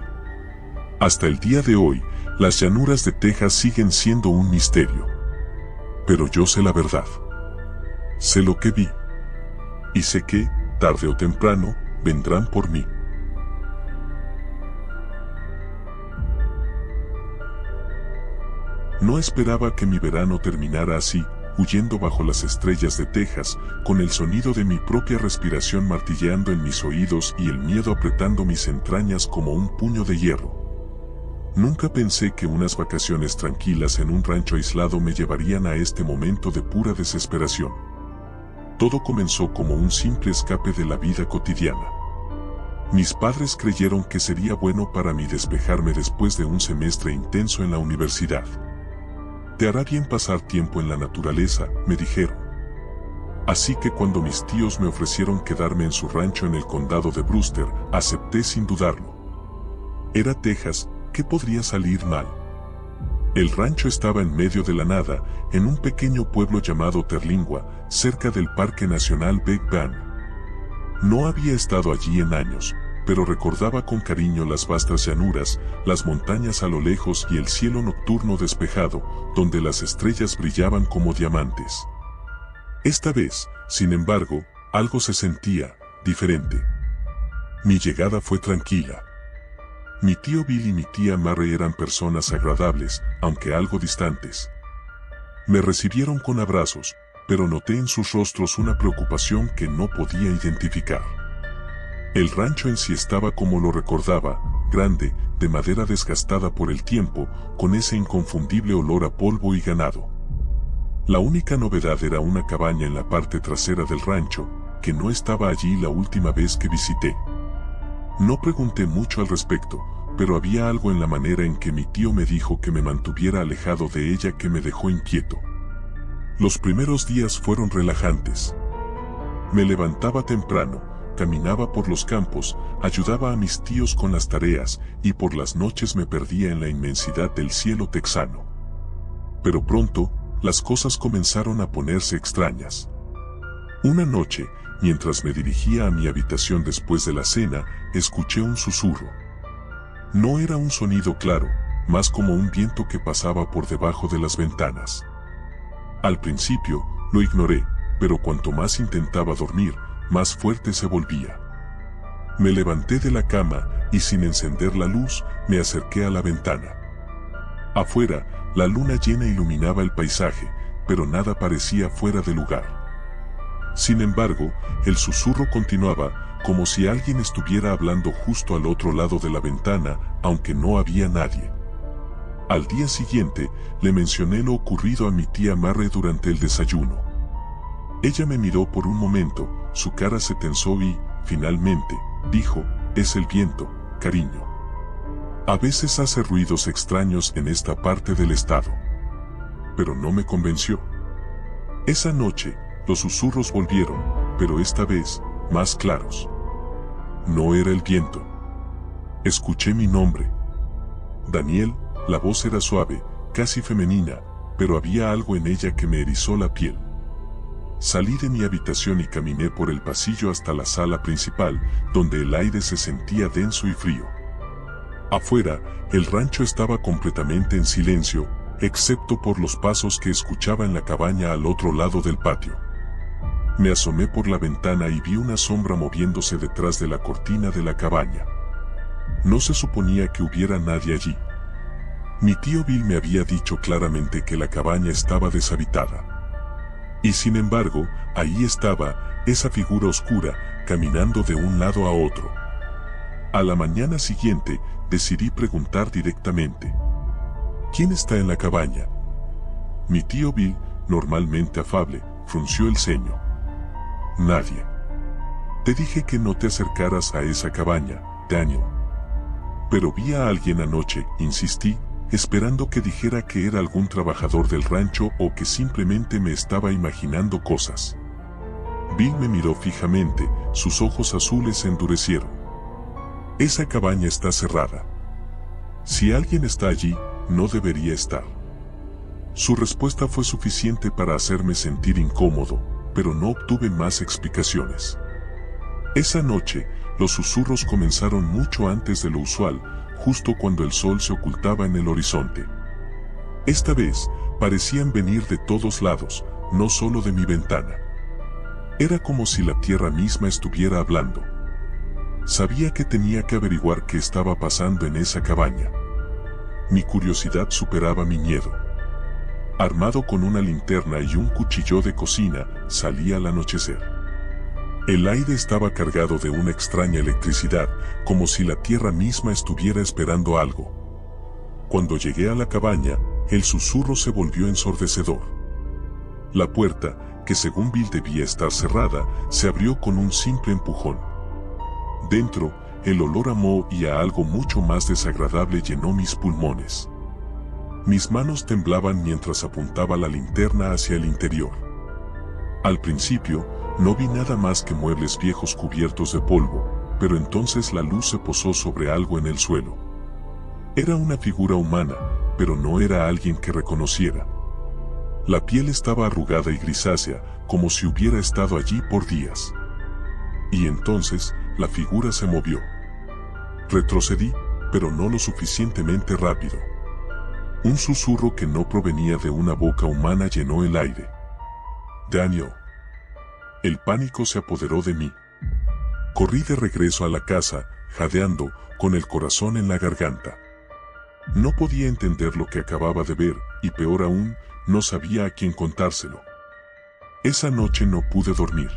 Hasta el día de hoy, las llanuras de Texas siguen siendo un misterio. Pero yo sé la verdad. Sé lo que vi. Y sé que, tarde o temprano, vendrán por mí. No esperaba que mi verano terminara así, huyendo bajo las estrellas de Texas, con el sonido de mi propia respiración martilleando en mis oídos y el miedo apretando mis entrañas como un puño de hierro. Nunca pensé que unas vacaciones tranquilas en un rancho aislado me llevarían a este momento de pura desesperación. Todo comenzó como un simple escape de la vida cotidiana. Mis padres creyeron que sería bueno para mí despejarme después de un semestre intenso en la universidad. «Te hará bien pasar tiempo en la naturaleza», me dijeron. Así que cuando mis tíos me ofrecieron quedarme en su rancho en el condado de Brewster, acepté sin dudarlo. Era Texas, ¿qué podría salir mal? El rancho estaba en medio de la nada, en un pequeño pueblo llamado Terlingua, cerca del Parque Nacional Big Bend. No había estado allí en años, pero recordaba con cariño las vastas llanuras, las montañas a lo lejos y el cielo nocturno despejado, donde las estrellas brillaban como diamantes. Esta vez, sin embargo, algo se sentía diferente. Mi llegada fue tranquila. Mi tío Bill y mi tía Mary eran personas agradables, aunque algo distantes. Me recibieron con abrazos, pero noté en sus rostros una preocupación que no podía identificar. El rancho en sí estaba como lo recordaba, grande, de madera desgastada por el tiempo, con ese inconfundible olor a polvo y ganado. La única novedad era una cabaña en la parte trasera del rancho, que no estaba allí la última vez que visité. No pregunté mucho al respecto, pero había algo en la manera en que mi tío me dijo que me mantuviera alejado de ella que me dejó inquieto. Los primeros días fueron relajantes. Me levantaba temprano, caminaba por los campos, ayudaba a mis tíos con las tareas y por las noches me perdía en la inmensidad del cielo texano. Pero pronto, las cosas comenzaron a ponerse extrañas. Una noche, mientras me dirigía a mi habitación después de la cena, escuché un susurro. No era un sonido claro, más como un viento que pasaba por debajo de las ventanas. Al principio, lo ignoré, pero cuanto más intentaba dormir, más fuerte se volvía. Me levanté de la cama y sin encender la luz, me acerqué a la ventana. Afuera, la luna llena iluminaba el paisaje, pero nada parecía fuera de lugar. Sin embargo, el susurro continuaba, como si alguien estuviera hablando justo al otro lado de la ventana, aunque no había nadie. Al día siguiente, le mencioné lo ocurrido a mi tía Marre durante el desayuno. Ella me miró por un momento, su cara se tensó y, finalmente, dijo, «Es el viento, cariño. A veces hace ruidos extraños en esta parte del estado». Pero no me convenció. Esa noche, los susurros volvieron, pero esta vez, más claros. No era el viento. Escuché mi nombre. Daniel, la voz era suave, casi femenina, pero había algo en ella que me erizó la piel. Salí de mi habitación y caminé por el pasillo hasta la sala principal, donde el aire se sentía denso y frío. Afuera, el rancho estaba completamente en silencio, excepto por los pasos que escuchaba en la cabaña al otro lado del patio. Me asomé por la ventana y vi una sombra moviéndose detrás de la cortina de la cabaña. No se suponía que hubiera nadie allí. Mi tío Bill me había dicho claramente que la cabaña estaba deshabitada. Y sin embargo, ahí estaba, esa figura oscura, caminando de un lado a otro. A la mañana siguiente, decidí preguntar directamente. ¿Quién está en la cabaña? Mi tío Bill, normalmente afable, frunció el ceño. Nadie. Te dije que no te acercaras a esa cabaña, Daniel. Pero vi a alguien anoche, insistí, esperando que dijera que era algún trabajador del rancho o que simplemente me estaba imaginando cosas. Bill me miró fijamente, sus ojos azules se endurecieron. Esa cabaña está cerrada. Si alguien está allí, no debería estar. Su respuesta fue suficiente para hacerme sentir incómodo, pero no obtuve más explicaciones. Esa noche, los susurros comenzaron mucho antes de lo usual, justo cuando el sol se ocultaba en el horizonte. Esta vez, parecían venir de todos lados, no solo de mi ventana. Era como si la tierra misma estuviera hablando. Sabía que tenía que averiguar qué estaba pasando en esa cabaña. Mi curiosidad superaba mi miedo. Armado con una linterna y un cuchillo de cocina, salí al anochecer. El aire estaba cargado de una extraña electricidad, como si la tierra misma estuviera esperando algo. Cuando llegué a la cabaña, el susurro se volvió ensordecedor. La puerta, que según Bill debía estar cerrada, se abrió con un simple empujón. Dentro, el olor a moho y a algo mucho más desagradable llenó mis pulmones. Mis manos temblaban mientras apuntaba la linterna hacia el interior. Al principio, no vi nada más que muebles viejos cubiertos de polvo, pero entonces la luz se posó sobre algo en el suelo. Era una figura humana, pero no era alguien que reconociera. La piel estaba arrugada y grisácea, como si hubiera estado allí por días. Y entonces, la figura se movió. Retrocedí, pero no lo suficientemente rápido. Un susurro que no provenía de una boca humana llenó el aire. Daniel. El pánico se apoderó de mí. Corrí de regreso a la casa, jadeando, con el corazón en la garganta. No podía entender lo que acababa de ver, y peor aún, no sabía a quién contárselo. Esa noche no pude dormir.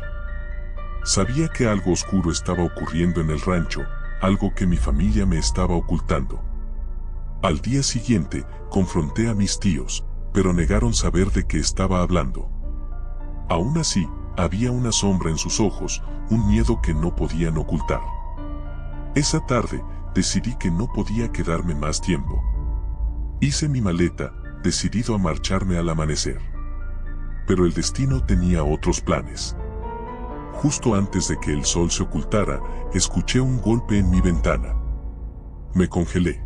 Sabía que algo oscuro estaba ocurriendo en el rancho, algo que mi familia me estaba ocultando. Al día siguiente, confronté a mis tíos, pero negaron saber de qué estaba hablando. Aún así, había una sombra en sus ojos, un miedo que no podían ocultar. Esa tarde, decidí que no podía quedarme más tiempo. Hice mi maleta, decidido a marcharme al amanecer. Pero el destino tenía otros planes. Justo antes de que el sol se ocultara, escuché un golpe en mi ventana. Me congelé.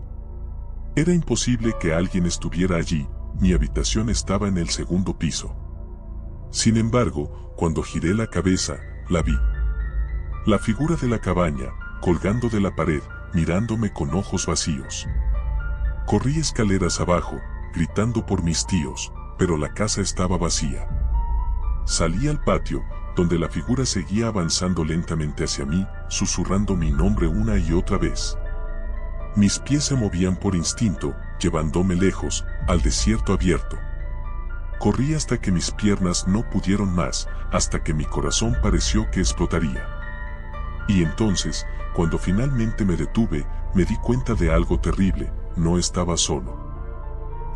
Era imposible que alguien estuviera allí, mi habitación estaba en el segundo piso. Sin embargo, cuando giré la cabeza, la vi. La figura de la cabaña, colgando de la pared, mirándome con ojos vacíos. Corrí escaleras abajo, gritando por mis tíos, pero la casa estaba vacía. Salí al patio, donde la figura seguía avanzando lentamente hacia mí, susurrando mi nombre una y otra vez. Mis pies se movían por instinto, llevándome lejos, al desierto abierto. Corrí hasta que mis piernas no pudieron más, hasta que mi corazón pareció que explotaría. Y entonces, cuando finalmente me detuve, me di cuenta de algo terrible, no estaba solo.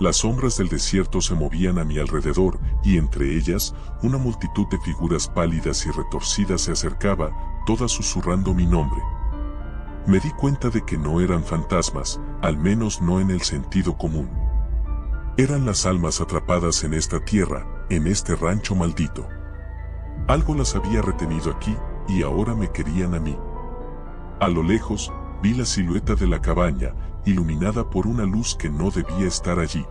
Las sombras del desierto se movían a mi alrededor, y entre ellas, una multitud de figuras pálidas y retorcidas se acercaba, todas susurrando mi nombre. Me di cuenta de que no eran fantasmas, al menos no en el sentido común. Eran las almas atrapadas en esta tierra, en este rancho maldito. Algo las había retenido aquí, y ahora me querían a mí. A lo lejos, vi la silueta de la cabaña, iluminada por una luz que no debía estar allí.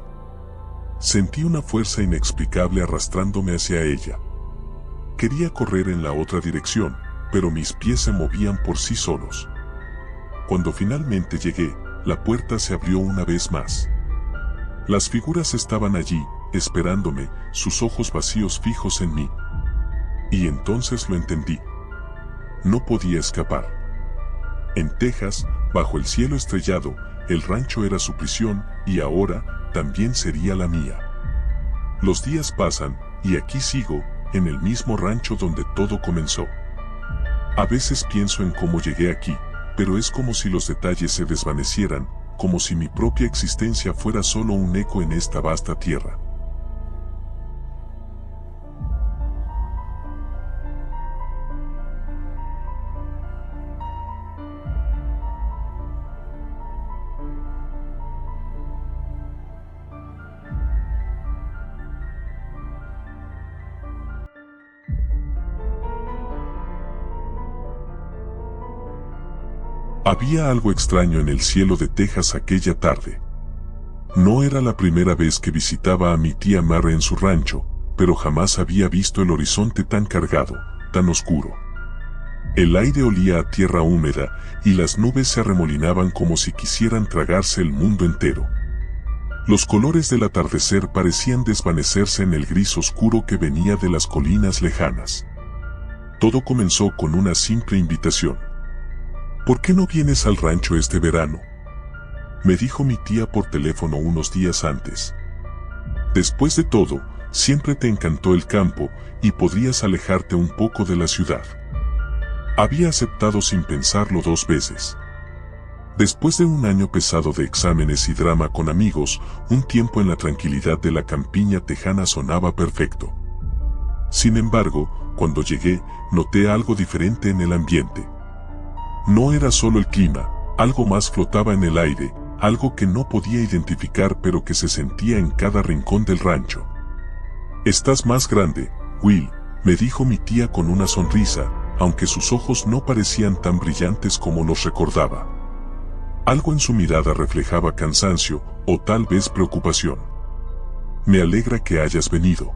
Sentí una fuerza inexplicable arrastrándome hacia ella. Quería correr en la otra dirección, pero mis pies se movían por sí solos. Cuando finalmente llegué, la puerta se abrió una vez más. Las figuras estaban allí, esperándome, sus ojos vacíos fijos en mí. Y entonces lo entendí. No podía escapar. En Texas, bajo el cielo estrellado, el rancho era su prisión, y ahora, también sería la mía. Los días pasan, y aquí sigo, en el mismo rancho donde todo comenzó. A veces pienso en cómo llegué aquí, pero es como si los detalles se desvanecieran, como si mi propia existencia fuera solo un eco en esta vasta tierra. Había algo extraño en el cielo de Texas aquella tarde. No era la primera vez que visitaba a mi tía Mary en su rancho, pero jamás había visto el horizonte tan cargado, tan oscuro. El aire olía a tierra húmeda, y las nubes se arremolinaban como si quisieran tragarse el mundo entero. Los colores del atardecer parecían desvanecerse en el gris oscuro que venía de las colinas lejanas. Todo comenzó con una simple invitación. ¿Por qué no vienes al rancho este verano?, me dijo mi tía por teléfono unos días antes. Después de todo, siempre te encantó el campo, y podrías alejarte un poco de la ciudad. Había aceptado sin pensarlo 2 veces. Después de un año pesado de exámenes y drama con amigos, un tiempo en la tranquilidad de la campiña tejana sonaba perfecto. Sin embargo, cuando llegué, noté algo diferente en el ambiente. No era solo el clima, algo más flotaba en el aire, algo que no podía identificar pero que se sentía en cada rincón del rancho. Estás más grande, Will, me dijo mi tía con una sonrisa, aunque sus ojos no parecían tan brillantes como los recordaba. Algo en su mirada reflejaba cansancio, o tal vez preocupación. Me alegra que hayas venido.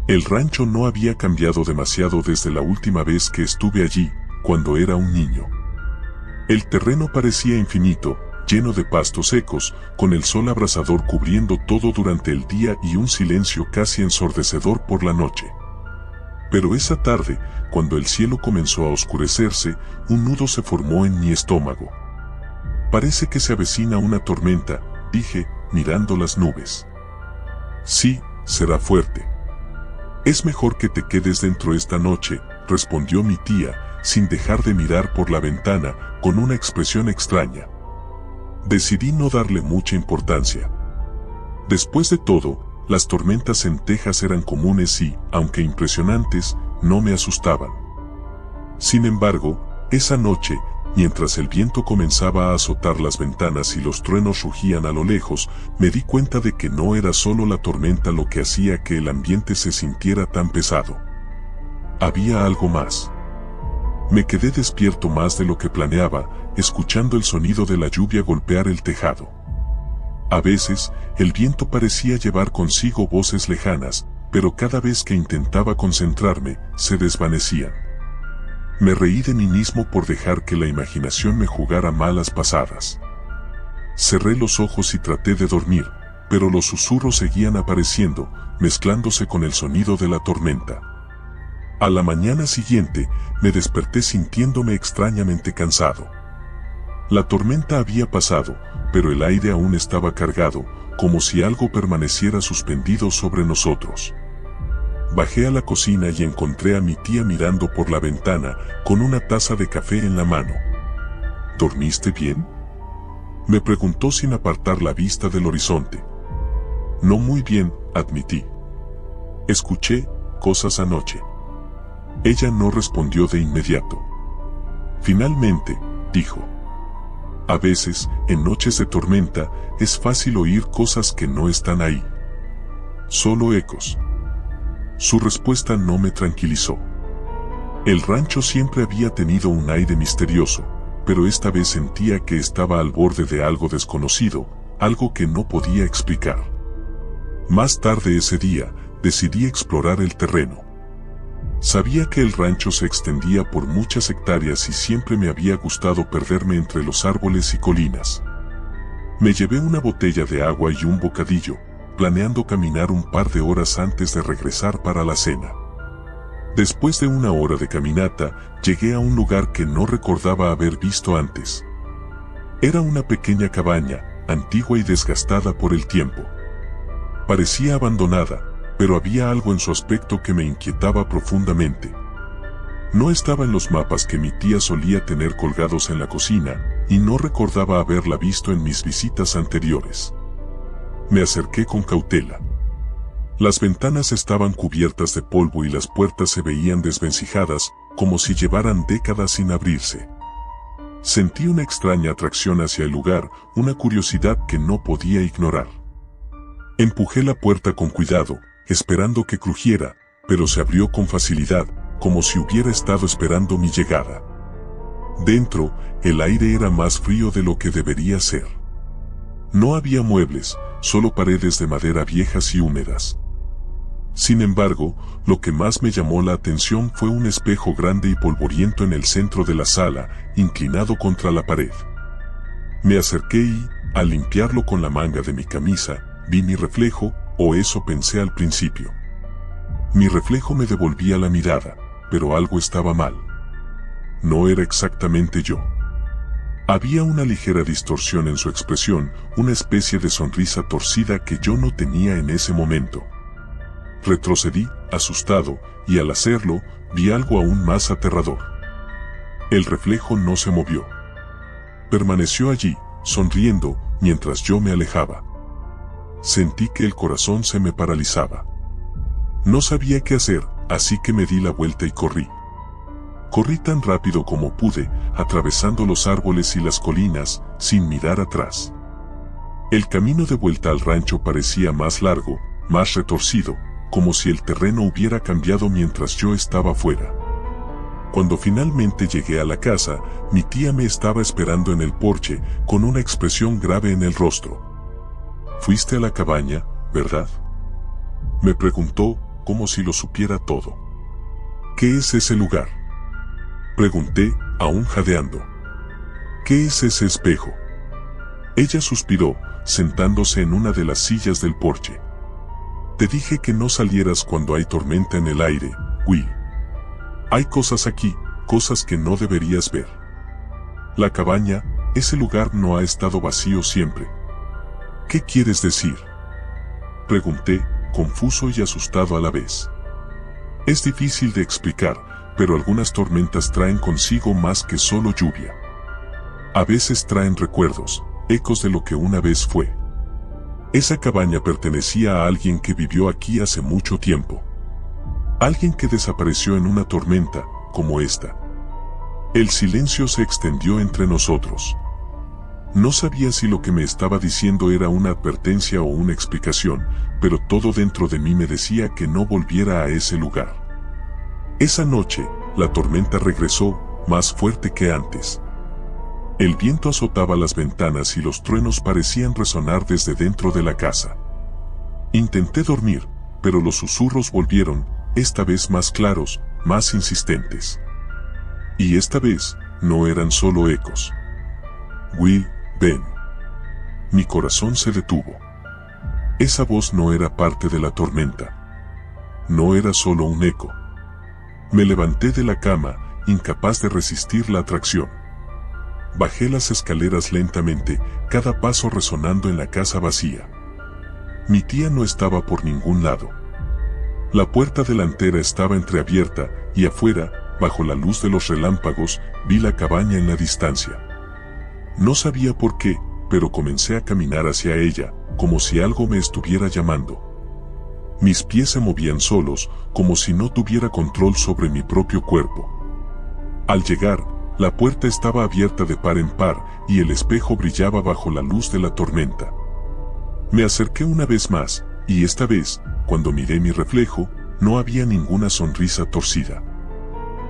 El rancho no había cambiado demasiado desde la última vez que estuve allí, cuando era un niño. El terreno parecía infinito, lleno de pastos secos, con el sol abrasador cubriendo todo durante el día y un silencio casi ensordecedor por la noche. Pero esa tarde, cuando el cielo comenzó a oscurecerse, un nudo se formó en mi estómago. Parece que se avecina una tormenta, dije, mirando las nubes. Sí, será fuerte. Es mejor que te quedes dentro esta noche, respondió mi tía, sin dejar de mirar por la ventana, con una expresión extraña. Decidí no darle mucha importancia. Después de todo, las tormentas en Texas eran comunes y, aunque impresionantes, no me asustaban. Sin embargo, esa noche, mientras el viento comenzaba a azotar las ventanas y los truenos rugían a lo lejos, me di cuenta de que no era solo la tormenta lo que hacía que el ambiente se sintiera tan pesado. Había algo más. Me quedé despierto más de lo que planeaba, escuchando el sonido de la lluvia golpear el tejado. A veces, el viento parecía llevar consigo voces lejanas, pero cada vez que intentaba concentrarme, se desvanecían. Me reí de mí mismo por dejar que la imaginación me jugara malas pasadas. Cerré los ojos y traté de dormir, pero los susurros seguían apareciendo, mezclándose con el sonido de la tormenta. A la mañana siguiente, me desperté sintiéndome extrañamente cansado. La tormenta había pasado, pero el aire aún estaba cargado, como si algo permaneciera suspendido sobre nosotros. Bajé a la cocina y encontré a mi tía mirando por la ventana, con una taza de café en la mano. ¿Dormiste bien?, me preguntó sin apartar la vista del horizonte. No muy bien, admití. Escuché cosas anoche. Ella no respondió de inmediato. Finalmente, dijo. A veces, en noches de tormenta, es fácil oír cosas que no están ahí. Solo ecos. Su respuesta no me tranquilizó. El rancho siempre había tenido un aire misterioso, pero esta vez sentía que estaba al borde de algo desconocido, algo que no podía explicar. Más tarde ese día, decidí explorar el terreno. Sabía que el rancho se extendía por muchas hectáreas y siempre me había gustado perderme entre los árboles y colinas. Me llevé una botella de agua y un bocadillo, planeando caminar un par de horas antes de regresar para la cena. Después de una hora de caminata, llegué a un lugar que no recordaba haber visto antes. Era una pequeña cabaña, antigua y desgastada por el tiempo. Parecía abandonada, pero había algo en su aspecto que me inquietaba profundamente. No estaba en los mapas que mi tía solía tener colgados en la cocina, y no recordaba haberla visto en mis visitas anteriores. Me acerqué con cautela. Las ventanas estaban cubiertas de polvo y las puertas se veían desvencijadas, como si llevaran décadas sin abrirse. Sentí una extraña atracción hacia el lugar, una curiosidad que no podía ignorar. Empujé la puerta con cuidado, esperando que crujiera, pero se abrió con facilidad, como si hubiera estado esperando mi llegada. Dentro, el aire era más frío de lo que debería ser. No había muebles, solo paredes de madera viejas y húmedas. Sin embargo, lo que más me llamó la atención fue un espejo grande y polvoriento en el centro de la sala, inclinado contra la pared. Me acerqué y, al limpiarlo con la manga de mi camisa, vi mi reflejo, o eso pensé al principio. Mi reflejo me devolvía la mirada, pero algo estaba mal. No era exactamente yo. Había una ligera distorsión en su expresión, una especie de sonrisa torcida que yo no tenía en ese momento. Retrocedí, asustado, y al hacerlo, vi algo aún más aterrador. El reflejo no se movió. Permaneció allí, sonriendo, mientras yo me alejaba. Sentí que el corazón se me paralizaba. No sabía qué hacer, así que me di la vuelta y corrí. Corrí tan rápido como pude, atravesando los árboles y las colinas, sin mirar atrás. El camino de vuelta al rancho parecía más largo, más retorcido, como si el terreno hubiera cambiado mientras yo estaba fuera. Cuando finalmente llegué a la casa, mi tía me estaba esperando en el porche, con una expresión grave en el rostro. «¿Fuiste a la cabaña, verdad?», me preguntó, como si lo supiera todo. «¿Qué es ese lugar?», pregunté, aún jadeando. «¿Qué es ese espejo?». Ella suspiró, sentándose en una de las sillas del porche. «Te dije que no salieras cuando hay tormenta en el aire, Will. Hay cosas aquí, cosas que no deberías ver. La cabaña, ese lugar no ha estado vacío siempre». «¿Qué quieres decir?», pregunté, confuso y asustado a la vez. «Es difícil de explicar, pero algunas tormentas traen consigo más que solo lluvia. A veces traen recuerdos, ecos de lo que una vez fue. Esa cabaña pertenecía a alguien que vivió aquí hace mucho tiempo. Alguien que desapareció en una tormenta, como esta. El silencio se extendió entre nosotros. No sabía si lo que me estaba diciendo era una advertencia o una explicación, pero todo dentro de mí me decía que no volviera a ese lugar. Esa noche, la tormenta regresó, más fuerte que antes. El viento azotaba las ventanas y los truenos parecían resonar desde dentro de la casa. Intenté dormir, pero los susurros volvieron, esta vez más claros, más insistentes. Y esta vez, no eran solo ecos. Will, ven. Mi corazón se detuvo. Esa voz no era parte de la tormenta. No era solo un eco. Me levanté de la cama, incapaz de resistir la atracción. Bajé las escaleras lentamente, cada paso resonando en la casa vacía. Mi tía no estaba por ningún lado. La puerta delantera estaba entreabierta, y afuera, bajo la luz de los relámpagos, vi la cabaña en la distancia. No sabía por qué, pero comencé a caminar hacia ella, como si algo me estuviera llamando. Mis pies se movían solos, como si no tuviera control sobre mi propio cuerpo. Al llegar, la puerta estaba abierta de par en par, y el espejo brillaba bajo la luz de la tormenta. Me acerqué una vez más, y esta vez, cuando miré mi reflejo, no había ninguna sonrisa torcida.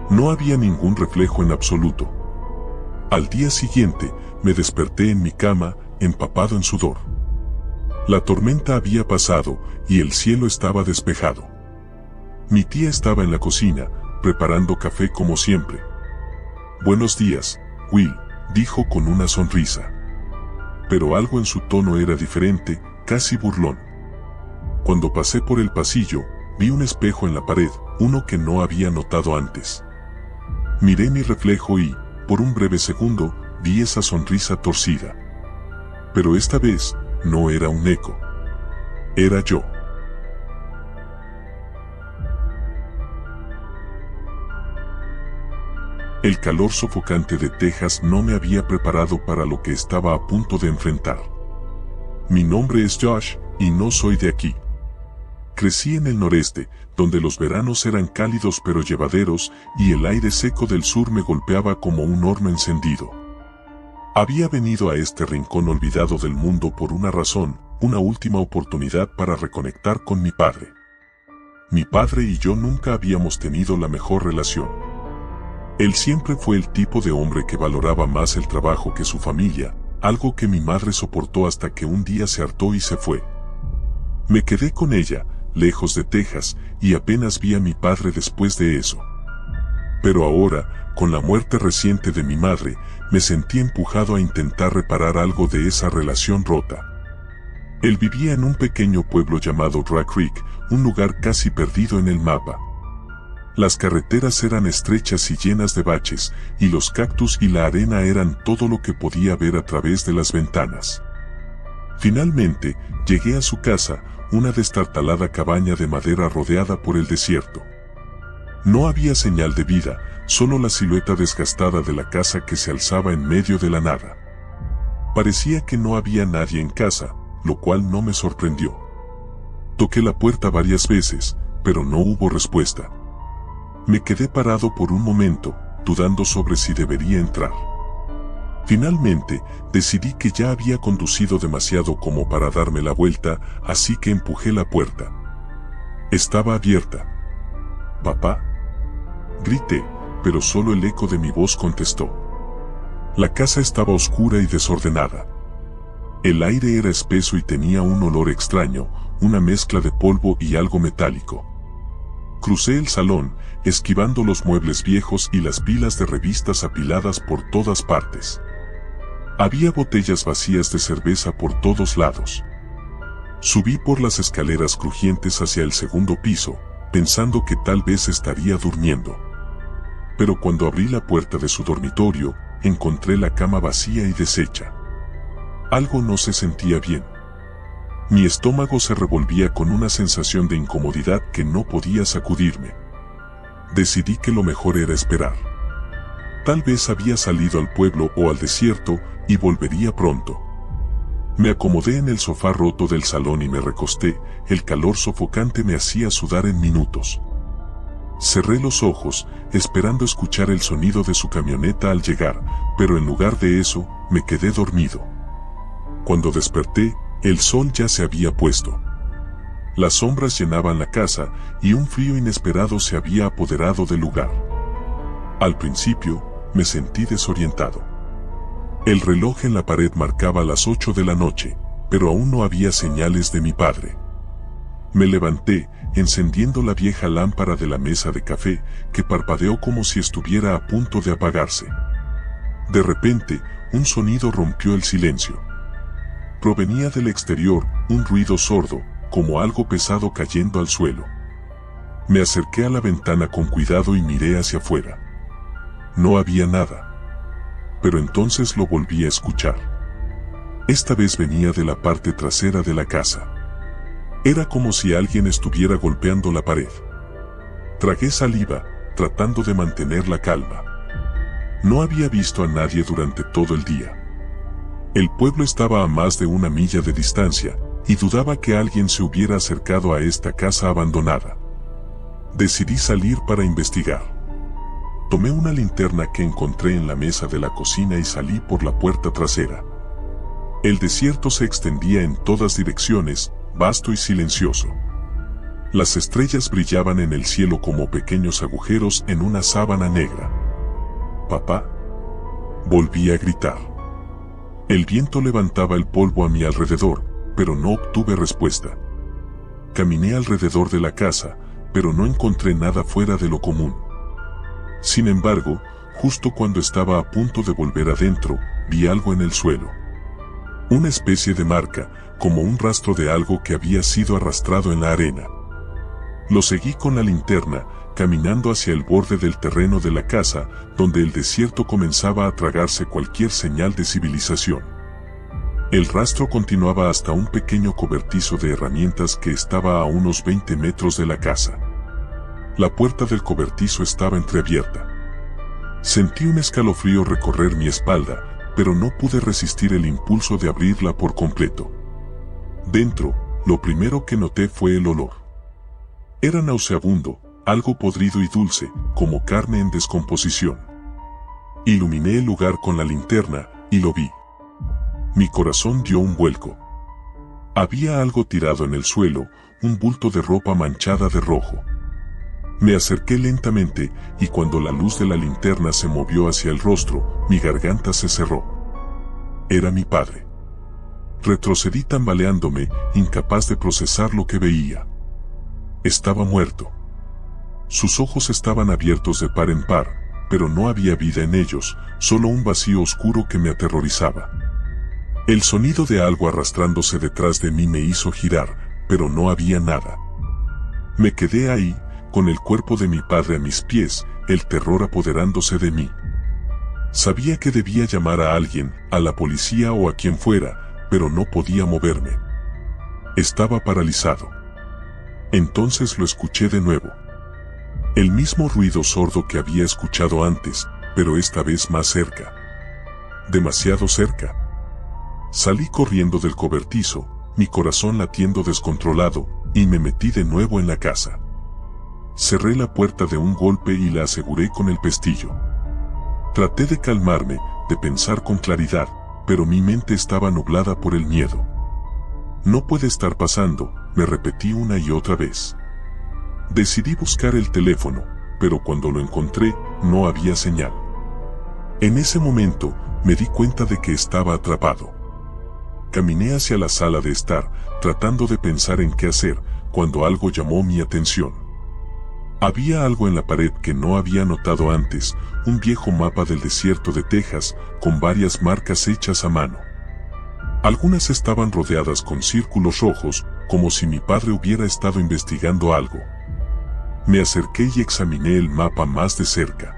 No había ningún reflejo en absoluto. Al día siguiente, me desperté en mi cama, empapado en sudor. La tormenta había pasado, y el cielo estaba despejado. Mi tía estaba en la cocina, preparando café como siempre. «Buenos días, Will», dijo con una sonrisa. Pero algo en su tono era diferente, casi burlón. Cuando pasé por el pasillo, vi un espejo en la pared, uno que no había notado antes. Miré mi reflejo y, por un breve segundo, vi esa sonrisa torcida. Pero esta vez, no era un eco. Era yo. El calor sofocante de Texas no me había preparado para lo que estaba a punto de enfrentar. Mi nombre es Josh, y no soy de aquí. Crecí en el noreste, donde los veranos eran cálidos pero llevaderos, y el aire seco del sur me golpeaba como un horno encendido. Había venido a este rincón olvidado del mundo por una razón, una última oportunidad para reconectar con mi padre. Mi padre y yo nunca habíamos tenido la mejor relación. Él siempre fue el tipo de hombre que valoraba más el trabajo que su familia, algo que mi madre soportó hasta que un día se hartó y se fue. Me quedé con ella, lejos de Texas, y apenas vi a mi padre después de eso. Pero ahora, con la muerte reciente de mi madre, me sentí empujado a intentar reparar algo de esa relación rota. Él vivía en un pequeño pueblo llamado Dry Creek, un lugar casi perdido en el mapa. Las carreteras eran estrechas y llenas de baches, y los cactus y la arena eran todo lo que podía ver a través de las ventanas. Finalmente, llegué a su casa, una destartalada cabaña de madera rodeada por el desierto. No había señal de vida, solo la silueta desgastada de la casa que se alzaba en medio de la nada. Parecía que no había nadie en casa, lo cual no me sorprendió. Toqué la puerta varias veces, pero no hubo respuesta. Me quedé parado por un momento, dudando sobre si debería entrar. Finalmente, decidí que ya había conducido demasiado como para darme la vuelta, así que empujé la puerta. Estaba abierta. «¿Papá?», grité, pero solo el eco de mi voz contestó. La casa estaba oscura y desordenada. El aire era espeso y tenía un olor extraño, una mezcla de polvo y algo metálico. Crucé el salón, esquivando los muebles viejos y las pilas de revistas apiladas por todas partes. Había botellas vacías de cerveza por todos lados. Subí por las escaleras crujientes hacia el segundo piso, pensando que tal vez estaría durmiendo. Pero cuando abrí la puerta de su dormitorio, encontré la cama vacía y deshecha. Algo no se sentía bien. Mi estómago se revolvía con una sensación de incomodidad que no podía sacudirme. decidí que lo mejor era esperar. Tal vez había salido al pueblo o al desierto y volvería pronto. Me acomodé en el sofá roto del salón y me recosté, el calor sofocante me hacía sudar en minutos. Cerré los ojos, esperando escuchar el sonido de su camioneta al llegar, pero en lugar de eso, me quedé dormido. Cuando desperté, el sol ya se había puesto. Las sombras llenaban la casa y un frío inesperado se había apoderado del lugar. Al principio, me sentí desorientado. El reloj en la pared marcaba las 8 de la noche, pero aún no había señales de mi padre. Me levanté, encendiendo la vieja lámpara de la mesa de café, que parpadeó como si estuviera a punto de apagarse. De repente, un sonido rompió el silencio. Provenía del exterior, un ruido sordo, como algo pesado cayendo al suelo. Me acerqué a la ventana con cuidado y miré hacia afuera. No había nada. Pero entonces lo volví a escuchar. Esta vez venía de la parte trasera de la casa. Era como si alguien estuviera golpeando la pared. Tragué saliva, tratando de mantener la calma. No había visto a nadie durante todo el día. El pueblo estaba a más de 1 milla de distancia, y dudaba que alguien se hubiera acercado a esta casa abandonada. Decidí salir para investigar. Tomé una linterna que encontré en la mesa de la cocina y salí por la puerta trasera. El desierto se extendía en todas direcciones, vasto y silencioso. Las estrellas brillaban en el cielo como pequeños agujeros en una sábana negra. «Papá», volví a gritar. El viento levantaba el polvo a mi alrededor, pero no obtuve respuesta. Caminé alrededor de la casa, pero no encontré nada fuera de lo común. Sin embargo, justo cuando estaba a punto de volver adentro, vi algo en el suelo. Una especie de marca, como un rastro de algo que había sido arrastrado en la arena. Lo seguí con la linterna, caminando hacia el borde del terreno de la casa, donde el desierto comenzaba a tragarse cualquier señal de civilización. El rastro continuaba hasta un pequeño cobertizo de herramientas que estaba a unos 20 metros de la casa. La puerta del cobertizo estaba entreabierta. Sentí un escalofrío recorrer mi espalda, pero no pude resistir el impulso de abrirla por completo. Dentro, lo primero que noté fue el olor. Era nauseabundo, algo podrido y dulce, como carne en descomposición. Iluminé el lugar con la linterna, y lo vi. Mi corazón dio un vuelco. Había algo tirado en el suelo, un bulto de ropa manchada de rojo. Me acerqué lentamente, y cuando la luz de la linterna se movió hacia el rostro, mi garganta se cerró. Era mi padre. Retrocedí tambaleándome, incapaz de procesar lo que veía. Estaba muerto. Sus ojos estaban abiertos de par en par, pero no había vida en ellos, solo un vacío oscuro que me aterrorizaba. El sonido de algo arrastrándose detrás de mí me hizo girar, pero no había nada. Me quedé ahí, con el cuerpo de mi padre a mis pies, el terror apoderándose de mí. Sabía que debía llamar a alguien, a la policía o a quien fuera, pero no podía moverme. Estaba paralizado. Entonces lo escuché de nuevo. El mismo ruido sordo que había escuchado antes, pero esta vez más cerca. Demasiado cerca. Salí corriendo del cobertizo, mi corazón latiendo descontrolado, y me metí de nuevo en la casa. Cerré la puerta de un golpe y la aseguré con el pestillo. Traté de calmarme, de pensar con claridad, pero mi mente estaba nublada por el miedo. No puede estar pasando, me repetí una y otra vez. Decidí buscar el teléfono, pero cuando lo encontré, no había señal. En ese momento, me di cuenta de que estaba atrapado. Caminé hacia la sala de estar, tratando de pensar en qué hacer, cuando algo llamó mi atención. Había algo en la pared que no había notado antes, un viejo mapa del desierto de Texas, con varias marcas hechas a mano. Algunas estaban rodeadas con círculos rojos, como si mi padre hubiera estado investigando algo. Me acerqué y examiné el mapa más de cerca.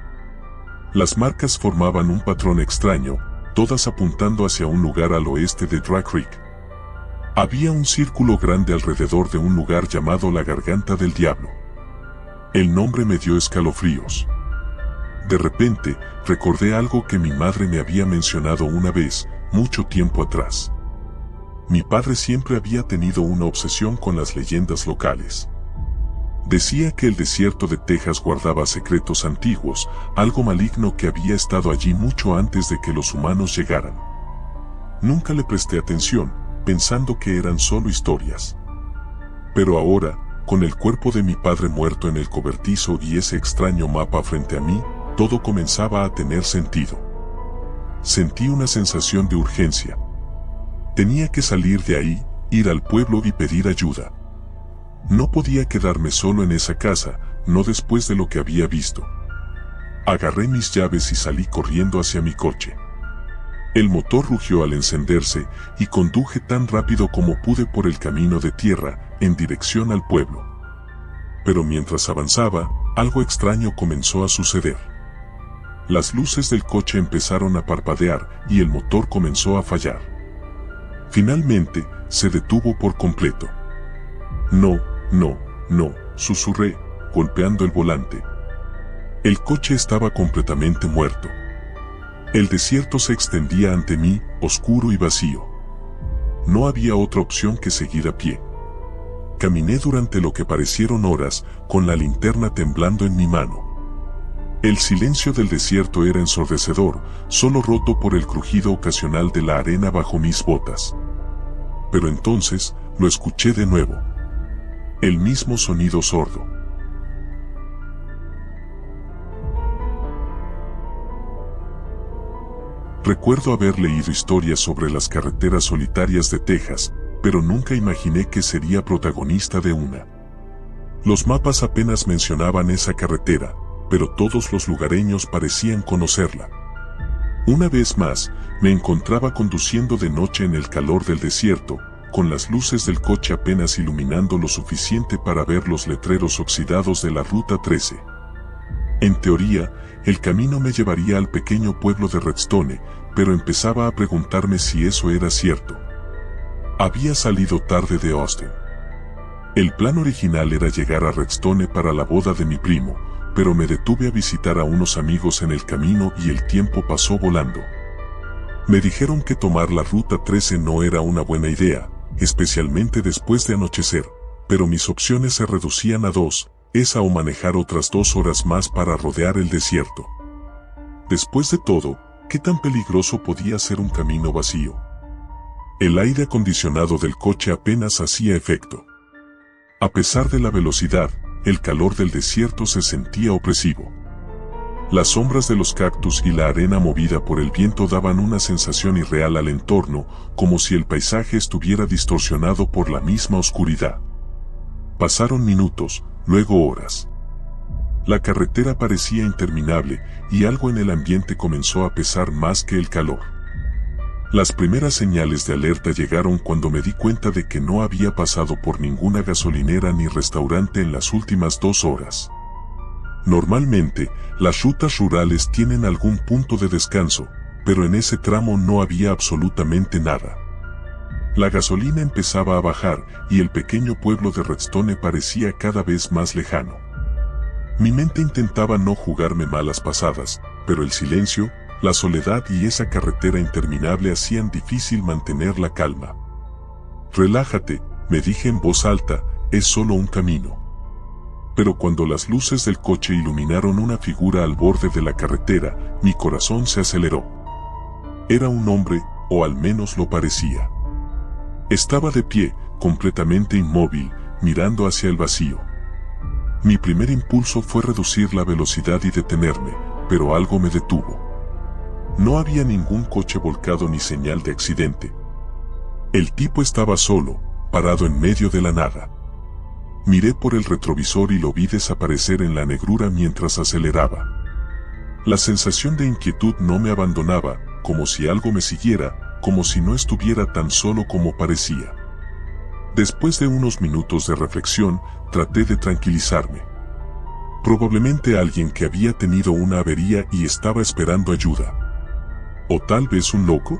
Las marcas formaban un patrón extraño, todas apuntando hacia un lugar al oeste de Dry Creek. Había un círculo grande alrededor de un lugar llamado la Garganta del Diablo. El nombre me dio escalofríos. De repente, recordé algo que mi madre me había mencionado una vez, mucho tiempo atrás. Mi padre siempre había tenido una obsesión con las leyendas locales. Decía que el desierto de Texas guardaba secretos antiguos, algo maligno que había estado allí mucho antes de que los humanos llegaran. Nunca le presté atención, pensando que eran solo historias. Pero ahora, con el cuerpo de mi padre muerto en el cobertizo y ese extraño mapa frente a mí, todo comenzaba a tener sentido. Sentí una sensación de urgencia. Tenía que salir de ahí, ir al pueblo y pedir ayuda. No podía quedarme solo en esa casa, no después de lo que había visto. Agarré mis llaves y salí corriendo hacia mi coche. El motor rugió al encenderse y conduje tan rápido como pude por el camino de tierra, en dirección al pueblo. Pero mientras avanzaba, algo extraño comenzó a suceder. Las luces del coche empezaron a parpadear y el motor comenzó a fallar. Finalmente, se detuvo por completo. No, susurré, golpeando el volante. El coche estaba completamente muerto. El desierto se extendía ante mí, oscuro y vacío. No había otra opción que seguir a pie. Caminé durante lo que parecieron horas, con la linterna temblando en mi mano. El silencio del desierto era ensordecedor, solo roto por el crujido ocasional de la arena bajo mis botas. Pero entonces, lo escuché de nuevo. El mismo sonido sordo. Recuerdo haber leído historias sobre las carreteras solitarias de Texas, pero nunca imaginé que sería protagonista de una. Los mapas apenas mencionaban esa carretera, pero todos los lugareños parecían conocerla. Una vez más, me encontraba conduciendo de noche en el calor del desierto, con las luces del coche apenas iluminando lo suficiente para ver los letreros oxidados de la Ruta 13. En teoría, el camino me llevaría al pequeño pueblo de Redstone, pero empezaba a preguntarme si eso era cierto. Había salido tarde de Austin. El plan original era llegar a Redstone para la boda de mi primo, pero me detuve a visitar a unos amigos en el camino y el tiempo pasó volando. Me dijeron que tomar la Ruta 13 no era una buena idea, especialmente después de anochecer, pero mis opciones se reducían a dos, esa o manejar otras 2 horas más para rodear el desierto. Después de todo, ¿qué tan peligroso podía ser un camino vacío? El aire acondicionado del coche apenas hacía efecto. A pesar de la velocidad, el calor del desierto se sentía opresivo. Las sombras de los cactus y la arena movida por el viento daban una sensación irreal al entorno, como si el paisaje estuviera distorsionado por la misma oscuridad. Pasaron minutos, luego horas. La carretera parecía interminable, y algo en el ambiente comenzó a pesar más que el calor. Las primeras señales de alerta llegaron cuando me di cuenta de que no había pasado por ninguna gasolinera ni restaurante en las últimas 2 horas. Normalmente, las rutas rurales tienen algún punto de descanso, pero en ese tramo no había absolutamente nada. La gasolina empezaba a bajar y el pequeño pueblo de Redstone parecía cada vez más lejano. Mi mente intentaba no jugarme malas pasadas, pero el silencio, la soledad y esa carretera interminable hacían difícil mantener la calma. Relájate, me dije en voz alta, es solo un camino. Pero cuando las luces del coche iluminaron una figura al borde de la carretera, mi corazón se aceleró. Era un hombre, o al menos lo parecía. Estaba de pie, completamente inmóvil, mirando hacia el vacío. Mi primer impulso fue reducir la velocidad y detenerme, pero algo me detuvo. No había ningún coche volcado ni señal de accidente. El tipo estaba solo, parado en medio de la nada. Miré por el retrovisor y lo vi desaparecer en la negrura mientras aceleraba. La sensación de inquietud no me abandonaba, como si algo me siguiera, como si no estuviera tan solo como parecía. Después de unos minutos de reflexión, traté de tranquilizarme. Probablemente alguien que había tenido una avería y estaba esperando ayuda. ¿O tal vez un loco?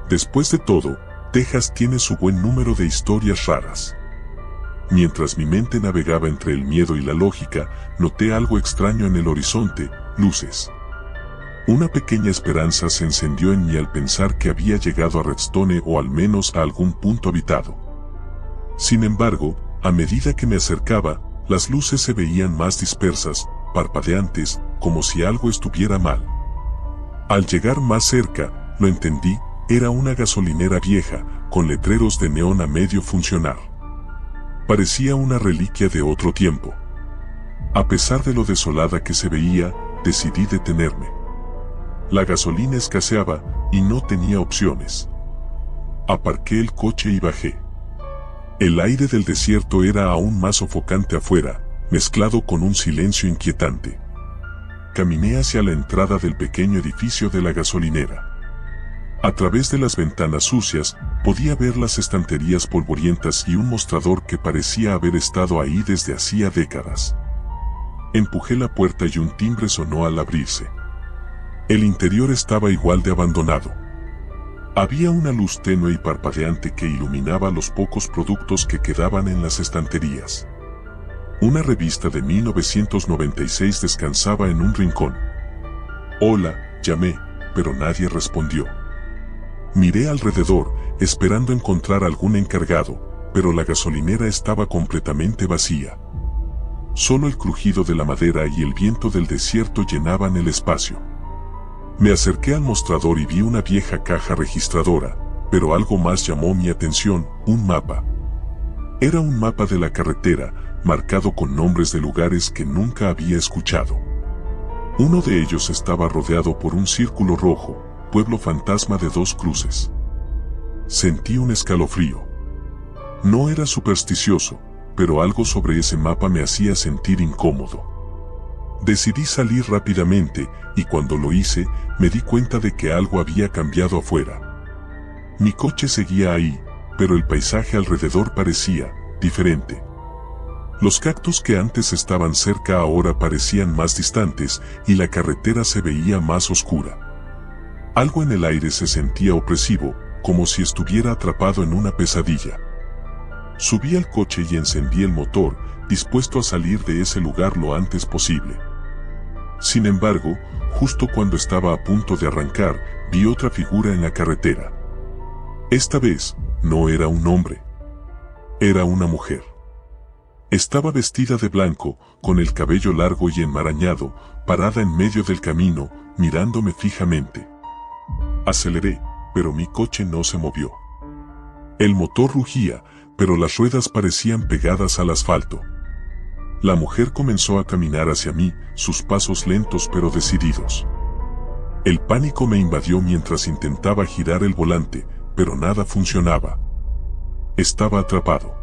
Después de todo, Texas tiene su buen número de historias raras. Mientras mi mente navegaba entre el miedo y la lógica, noté algo extraño en el horizonte: luces. Una pequeña esperanza se encendió en mí al pensar que había llegado a Redstone, o al menos a algún punto habitado. Sin embargo, a medida que me acercaba, las luces se veían más dispersas, parpadeantes, como si algo estuviera mal. Al llegar más cerca, lo entendí: era una gasolinera vieja, con letreros de neón a medio funcionar. Parecía una reliquia de otro tiempo. A pesar de lo desolada que se veía, decidí detenerme. La gasolina escaseaba, y no tenía opciones. Aparqué el coche y bajé. El aire del desierto era aún más sofocante afuera, mezclado con un silencio inquietante. Caminé hacia la entrada del pequeño edificio de la gasolinera. A través de las ventanas sucias, podía ver las estanterías polvorientas y un mostrador que parecía haber estado ahí desde hacía décadas. Empujé la puerta y un timbre sonó al abrirse. El interior estaba igual de abandonado. Había una luz tenue y parpadeante que iluminaba los pocos productos que quedaban en las estanterías. Una revista de 1996 descansaba en un rincón. «Hola», llamé, pero nadie respondió. Miré alrededor, esperando encontrar algún encargado, pero la gasolinera estaba completamente vacía. Solo el crujido de la madera y el viento del desierto llenaban el espacio. Me acerqué al mostrador y vi una vieja caja registradora, pero algo más llamó mi atención: un mapa. Era un mapa de la carretera, marcado con nombres de lugares que nunca había escuchado. Uno de ellos estaba rodeado por un círculo rojo: Pueblo Fantasma de Dos Cruces. Sentí un escalofrío. No era supersticioso, pero algo sobre ese mapa me hacía sentir incómodo. Decidí salir rápidamente, y cuando lo hice, me di cuenta de que algo había cambiado afuera. Mi coche seguía ahí, pero el paisaje alrededor parecía diferente. Los cactus que antes estaban cerca ahora parecían más distantes, y la carretera se veía más oscura. Algo en el aire se sentía opresivo, como si estuviera atrapado en una pesadilla. Subí al coche y encendí el motor, dispuesto a salir de ese lugar lo antes posible. Sin embargo, justo cuando estaba a punto de arrancar, vi otra figura en la carretera. Esta vez, no era un hombre. Era una mujer. Estaba vestida de blanco, con el cabello largo y enmarañado, parada en medio del camino, mirándome fijamente. Aceleré, pero mi coche no se movió. El motor rugía, pero las ruedas parecían pegadas al asfalto. La mujer comenzó a caminar hacia mí, sus pasos lentos pero decididos. El pánico me invadió mientras intentaba girar el volante, pero nada funcionaba. Estaba atrapado.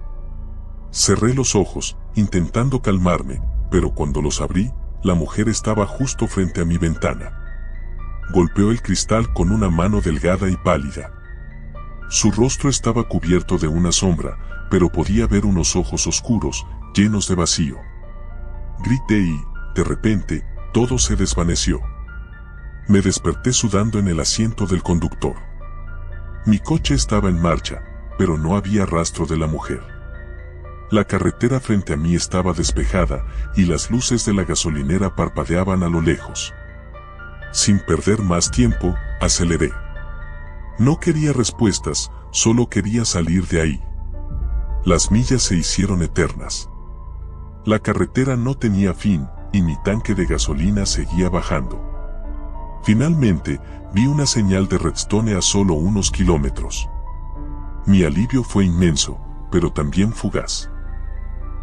Cerré los ojos, intentando calmarme, pero cuando los abrí, la mujer estaba justo frente a mi ventana. Golpeó el cristal con una mano delgada y pálida. Su rostro estaba cubierto de una sombra, pero podía ver unos ojos oscuros, llenos de vacío. Grité y, de repente, todo se desvaneció. Me desperté sudando en el asiento del conductor. Mi coche estaba en marcha, pero no había rastro de la mujer. La carretera frente a mí estaba despejada, y las luces de la gasolinera parpadeaban a lo lejos. Sin perder más tiempo, aceleré. No quería respuestas, solo quería salir de ahí. Las millas se hicieron eternas. La carretera no tenía fin, y mi tanque de gasolina seguía bajando. Finalmente, vi una señal de Redstone a solo unos kilómetros. Mi alivio fue inmenso, pero también fugaz.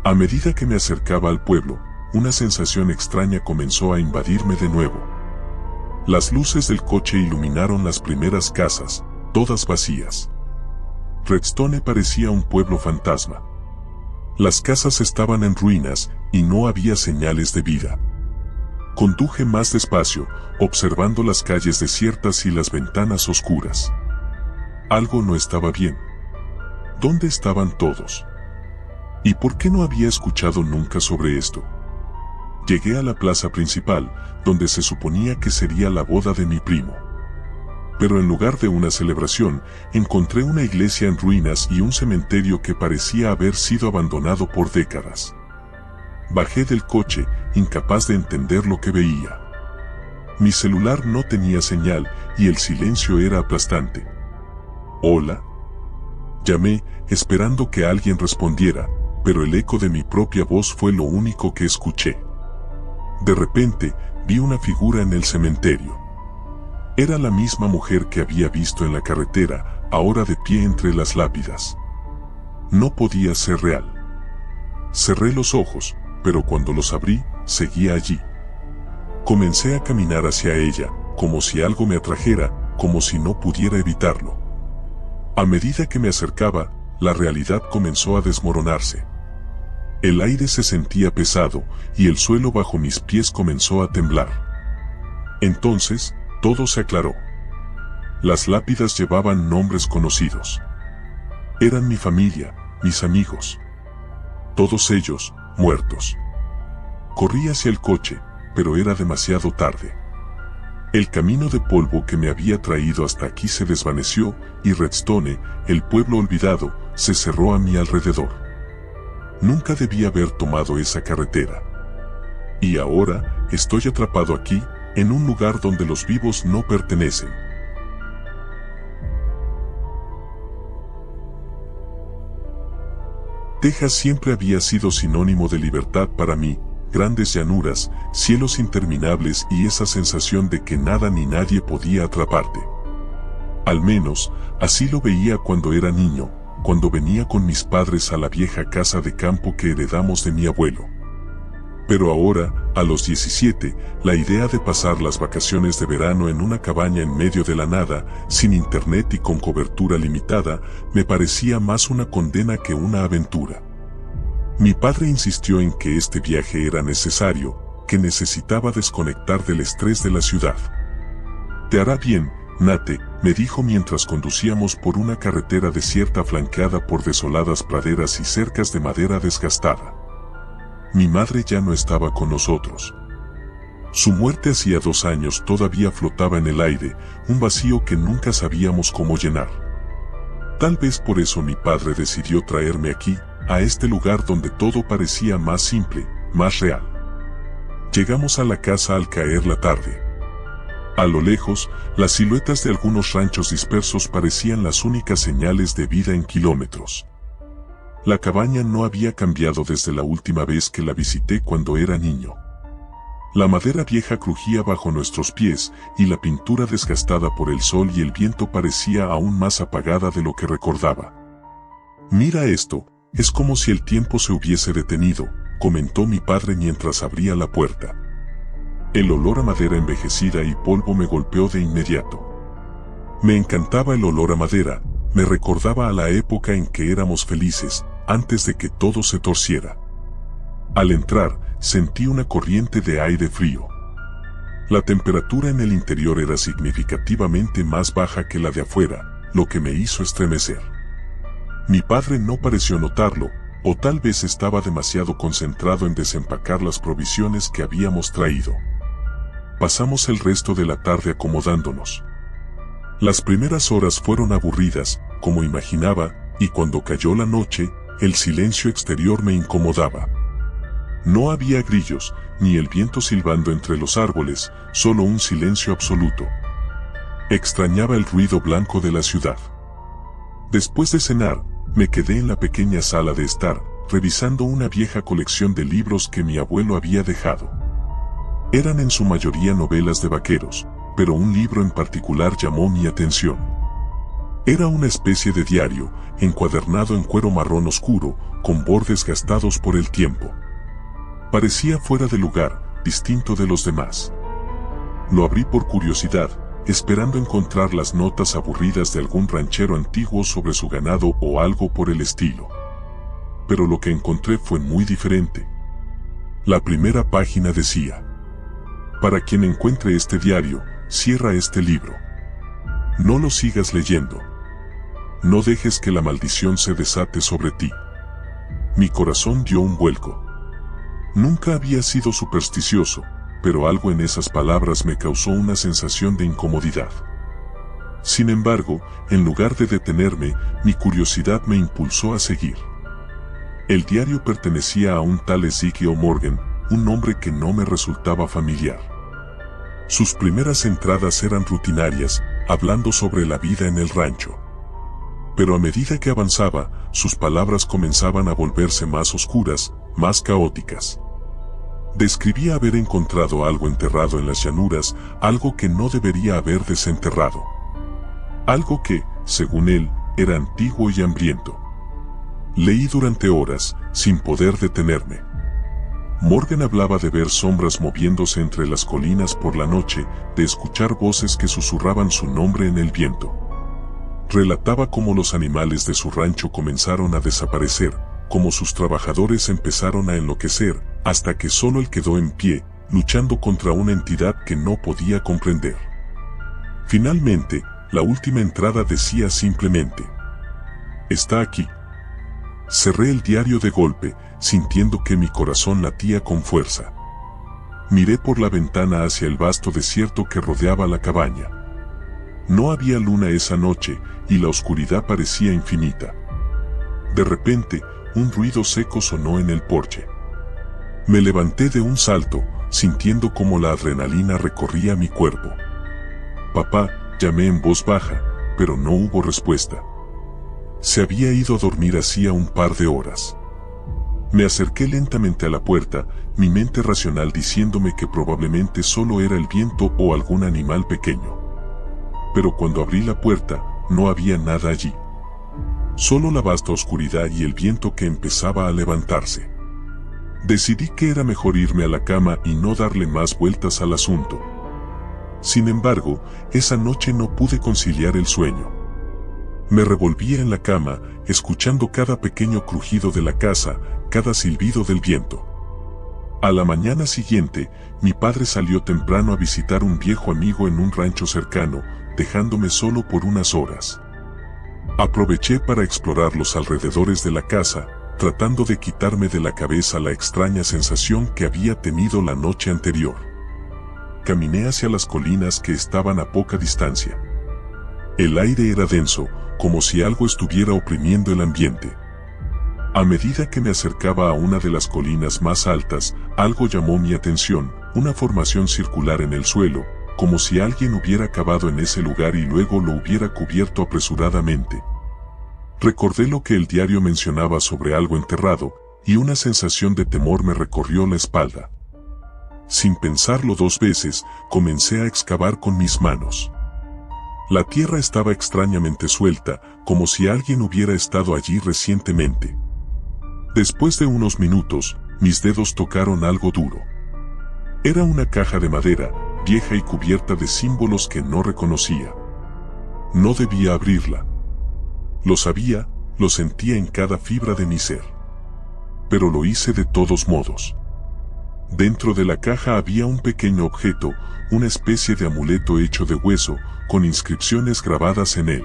A medida que me acercaba al pueblo, una sensación extraña comenzó a invadirme de nuevo. Las luces del coche iluminaron las primeras casas, todas vacías. Redstone parecía un pueblo fantasma. Las casas estaban en ruinas, y no había señales de vida. Conduje más despacio, observando las calles desiertas y las ventanas oscuras. Algo no estaba bien. ¿Dónde estaban todos? ¿Y por qué no había escuchado nunca sobre esto? Llegué a la plaza principal, donde se suponía que sería la boda de mi primo. pero en lugar de una celebración, encontré una iglesia en ruinas y un cementerio que parecía haber sido abandonado por décadas. Bajé del coche, incapaz de entender lo que veía. Mi celular no tenía señal y el silencio era aplastante. «¿Hola?», llamé, esperando que alguien respondiera, pero el eco de mi propia voz fue lo único que escuché. De repente, vi una figura en el cementerio. Era la misma mujer que había visto en la carretera, ahora de pie entre las lápidas. No podía ser real. Cerré los ojos, pero cuando los abrí, seguía allí. Comencé a caminar hacia ella, como si algo me atrajera, como si no pudiera evitarlo. A medida que me acercaba, la realidad comenzó a desmoronarse. El aire se sentía pesado, y el suelo bajo mis pies comenzó a temblar. Entonces, todo se aclaró. Las lápidas llevaban nombres conocidos. Eran mi familia, mis amigos. Todos ellos, muertos. Corrí hacia el coche, pero era demasiado tarde. El camino de polvo que me había traído hasta aquí se desvaneció, y Redstone, el pueblo olvidado, se cerró a mi alrededor. Nunca debí haber tomado esa carretera. Y ahora, estoy atrapado aquí, en un lugar donde los vivos no pertenecen. Texas siempre había sido sinónimo de libertad para mí, grandes llanuras, cielos interminables y esa sensación de que nada ni nadie podía atraparte. Al menos, así lo veía cuando era niño, cuando venía con mis padres a la vieja casa de campo que heredamos de mi abuelo. Pero ahora, a los 17, la idea de pasar las vacaciones de verano en una cabaña en medio de la nada, sin internet y con cobertura limitada, me parecía más una condena que una aventura. Mi padre insistió en que este viaje era necesario, que necesitaba desconectar del estrés de la ciudad. «Te hará bien, Nate», me dijo mientras conducíamos por una carretera desierta flanqueada por desoladas praderas y cercas de madera desgastada. Mi madre ya no estaba con nosotros. Su muerte hacía 2 años todavía flotaba en el aire, un vacío que nunca sabíamos cómo llenar. Tal vez por eso mi padre decidió traerme aquí, a este lugar donde todo parecía más simple, más real. Llegamos a la casa al caer la tarde. A lo lejos, las siluetas de algunos ranchos dispersos parecían las únicas señales de vida en kilómetros. La cabaña no había cambiado desde la última vez que la visité cuando era niño. La madera vieja crujía bajo nuestros pies y la pintura desgastada por el sol y el viento parecía aún más apagada de lo que recordaba. «Mira esto, es como si el tiempo se hubiese detenido», comentó mi padre mientras abría la puerta. El olor a madera envejecida y polvo me golpeó de inmediato. Me encantaba el olor a madera, me recordaba a la época en que éramos felices, antes de que todo se torciera. Al entrar, sentí una corriente de aire frío. La temperatura en el interior era significativamente más baja que la de afuera, lo que me hizo estremecer. Mi padre no pareció notarlo, o tal vez estaba demasiado concentrado en desempacar las provisiones que habíamos traído. Pasamos el resto de la tarde acomodándonos. Las primeras horas fueron aburridas, como imaginaba, y cuando cayó la noche, el silencio exterior me incomodaba. No había grillos, ni el viento silbando entre los árboles, solo un silencio absoluto. Extrañaba el ruido blanco de la ciudad. Después de cenar, me quedé en la pequeña sala de estar, revisando una vieja colección de libros que mi abuelo había dejado. Eran en su mayoría novelas de vaqueros, pero un libro en particular llamó mi atención. Era una especie de diario, encuadernado en cuero marrón oscuro, con bordes gastados por el tiempo. Parecía fuera de lugar, distinto de los demás. Lo abrí por curiosidad, esperando encontrar las notas aburridas de algún ranchero antiguo sobre su ganado o algo por el estilo. Pero lo que encontré fue muy diferente. La primera página decía: «Para quien encuentre este diario, cierra este libro. No lo sigas leyendo. No dejes que la maldición se desate sobre ti». Mi corazón dio un vuelco. Nunca había sido supersticioso, pero algo en esas palabras me causó una sensación de incomodidad. Sin embargo, en lugar de detenerme, mi curiosidad me impulsó a seguir. El diario pertenecía a un tal Ezekiel Morgan, un nombre que no me resultaba familiar. Sus primeras entradas eran rutinarias, hablando sobre la vida en el rancho. Pero a medida que avanzaba, sus palabras comenzaban a volverse más oscuras, más caóticas. Describía haber encontrado algo enterrado en las llanuras, algo que no debería haber desenterrado. Algo que, según él, era antiguo y hambriento. Leí durante horas, sin poder detenerme. Morgan hablaba de ver sombras moviéndose entre las colinas por la noche, de escuchar voces que susurraban su nombre en el viento. Relataba cómo los animales de su rancho comenzaron a desaparecer, cómo sus trabajadores empezaron a enloquecer, hasta que solo él quedó en pie, luchando contra una entidad que no podía comprender. Finalmente, la última entrada decía simplemente: «Está aquí». Cerré el diario de golpe, sintiendo que mi corazón latía con fuerza. Miré por la ventana hacia el vasto desierto que rodeaba la cabaña. No había luna esa noche, y la oscuridad parecía infinita. De repente, un ruido seco sonó en el porche. Me levanté de un salto, sintiendo como la adrenalina recorría mi cuerpo. «Papá», llamé en voz baja, pero no hubo respuesta. Se había ido a dormir hacía un par de horas. Me acerqué lentamente a la puerta, mi mente racional diciéndome que probablemente solo era el viento o algún animal pequeño. Pero cuando abrí la puerta, no había nada allí. Solo la vasta oscuridad y el viento que empezaba a levantarse. Decidí que era mejor irme a la cama y no darle más vueltas al asunto. Sin embargo, esa noche no pude conciliar el sueño. Me revolvía en la cama, escuchando cada pequeño crujido de la casa, cada silbido del viento. A la mañana siguiente, mi padre salió temprano a visitar un viejo amigo en un rancho cercano, dejándome solo por unas horas. Aproveché para explorar los alrededores de la casa, tratando de quitarme de la cabeza la extraña sensación que había tenido la noche anterior. Caminé hacia las colinas que estaban a poca distancia. El aire era denso, como si algo estuviera oprimiendo el ambiente. A medida que me acercaba a una de las colinas más altas, algo llamó mi atención, una formación circular en el suelo, como si alguien hubiera cavado en ese lugar y luego lo hubiera cubierto apresuradamente. Recordé lo que el diario mencionaba sobre algo enterrado, y una sensación de temor me recorrió la espalda. Sin pensarlo dos veces, comencé a excavar con mis manos. La tierra estaba extrañamente suelta, como si alguien hubiera estado allí recientemente. Después de unos minutos, mis dedos tocaron algo duro. Era una caja de madera, vieja y cubierta de símbolos que no reconocía. No debía abrirla. Lo sabía, lo sentía en cada fibra de mi ser. Pero lo hice de todos modos. Dentro de la caja había un pequeño objeto, una especie de amuleto hecho de hueso, con inscripciones grabadas en él.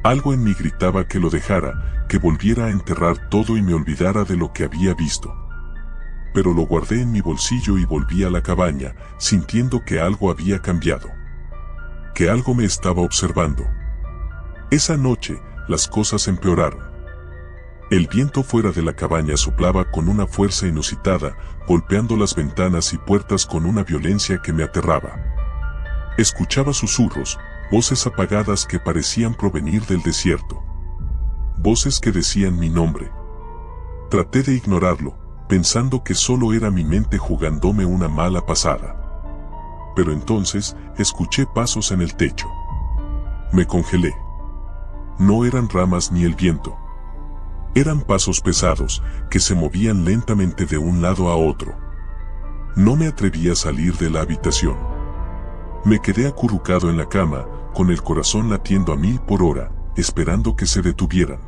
Algo en mí gritaba que lo dejara, que volviera a enterrar todo y me olvidara de lo que había visto. Pero lo guardé en mi bolsillo y volví a la cabaña, sintiendo que algo había cambiado. Que algo me estaba observando. Esa noche, las cosas empeoraron. El viento fuera de la cabaña soplaba con una fuerza inusitada, golpeando las ventanas y puertas con una violencia que me aterraba. Escuchaba susurros, voces apagadas que parecían provenir del desierto. Voces que decían mi nombre. Traté de ignorarlo, pensando que solo era mi mente jugándome una mala pasada. Pero entonces, escuché pasos en el techo. Me congelé. No eran ramas ni el viento. Eran pasos pesados, que se movían lentamente de un lado a otro. No me atreví a salir de la habitación. Me quedé acurrucado en la cama, con el corazón latiendo a 1000 por hora, esperando que se detuvieran.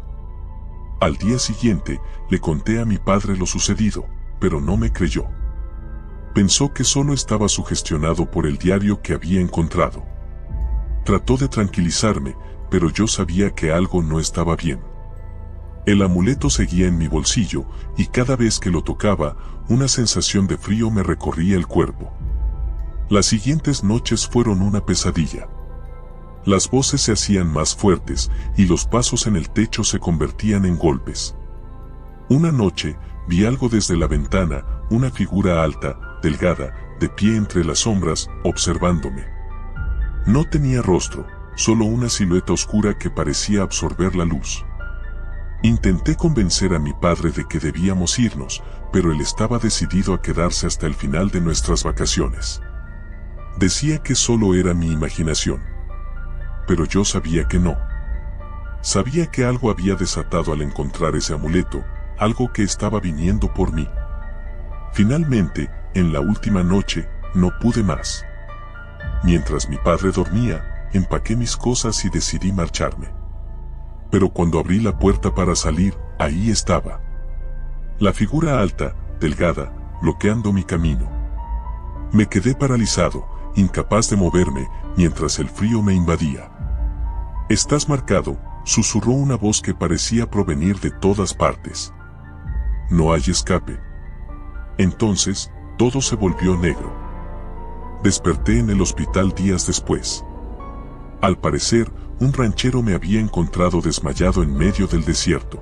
Al día siguiente, le conté a mi padre lo sucedido, pero no me creyó. Pensó que solo estaba sugestionado por el diario que había encontrado. Trató de tranquilizarme, pero yo sabía que algo no estaba bien. El amuleto seguía en mi bolsillo, y cada vez que lo tocaba, una sensación de frío me recorría el cuerpo. Las siguientes noches fueron una pesadilla. Las voces se hacían más fuertes y los pasos en el techo se convertían en golpes. Una noche, vi algo desde la ventana, una figura alta, delgada, de pie entre las sombras, observándome. No tenía rostro, solo una silueta oscura que parecía absorber la luz. Intenté convencer a mi padre de que debíamos irnos, pero él estaba decidido a quedarse hasta el final de nuestras vacaciones. Decía que solo era mi imaginación. Pero yo sabía que no. Sabía que algo había desatado al encontrar ese amuleto, algo que estaba viniendo por mí. Finalmente, en la última noche, no pude más. Mientras mi padre dormía, empaqué mis cosas y decidí marcharme. Pero cuando abrí la puerta para salir, ahí estaba. La figura alta, delgada, bloqueando mi camino. Me quedé paralizado, incapaz de moverme, mientras el frío me invadía. «Estás marcado», susurró una voz que parecía provenir de todas partes. «No hay escape». Entonces, todo se volvió negro. Desperté en el hospital días después. Al parecer, un ranchero me había encontrado desmayado en medio del desierto.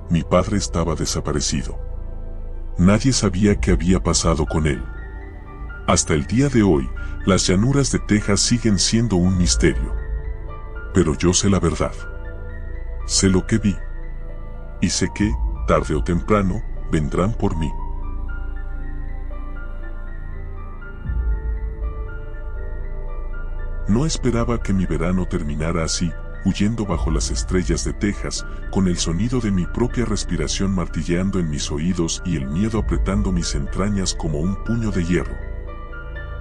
Mi padre estaba desaparecido. Nadie sabía qué había pasado con él. Hasta el día de hoy, las llanuras de Texas siguen siendo un misterio. Pero yo sé la verdad. Sé lo que vi. Y sé que, tarde o temprano, vendrán por mí. No esperaba que mi verano terminara así, huyendo bajo las estrellas de Texas, con el sonido de mi propia respiración martilleando en mis oídos y el miedo apretando mis entrañas como un puño de hierro.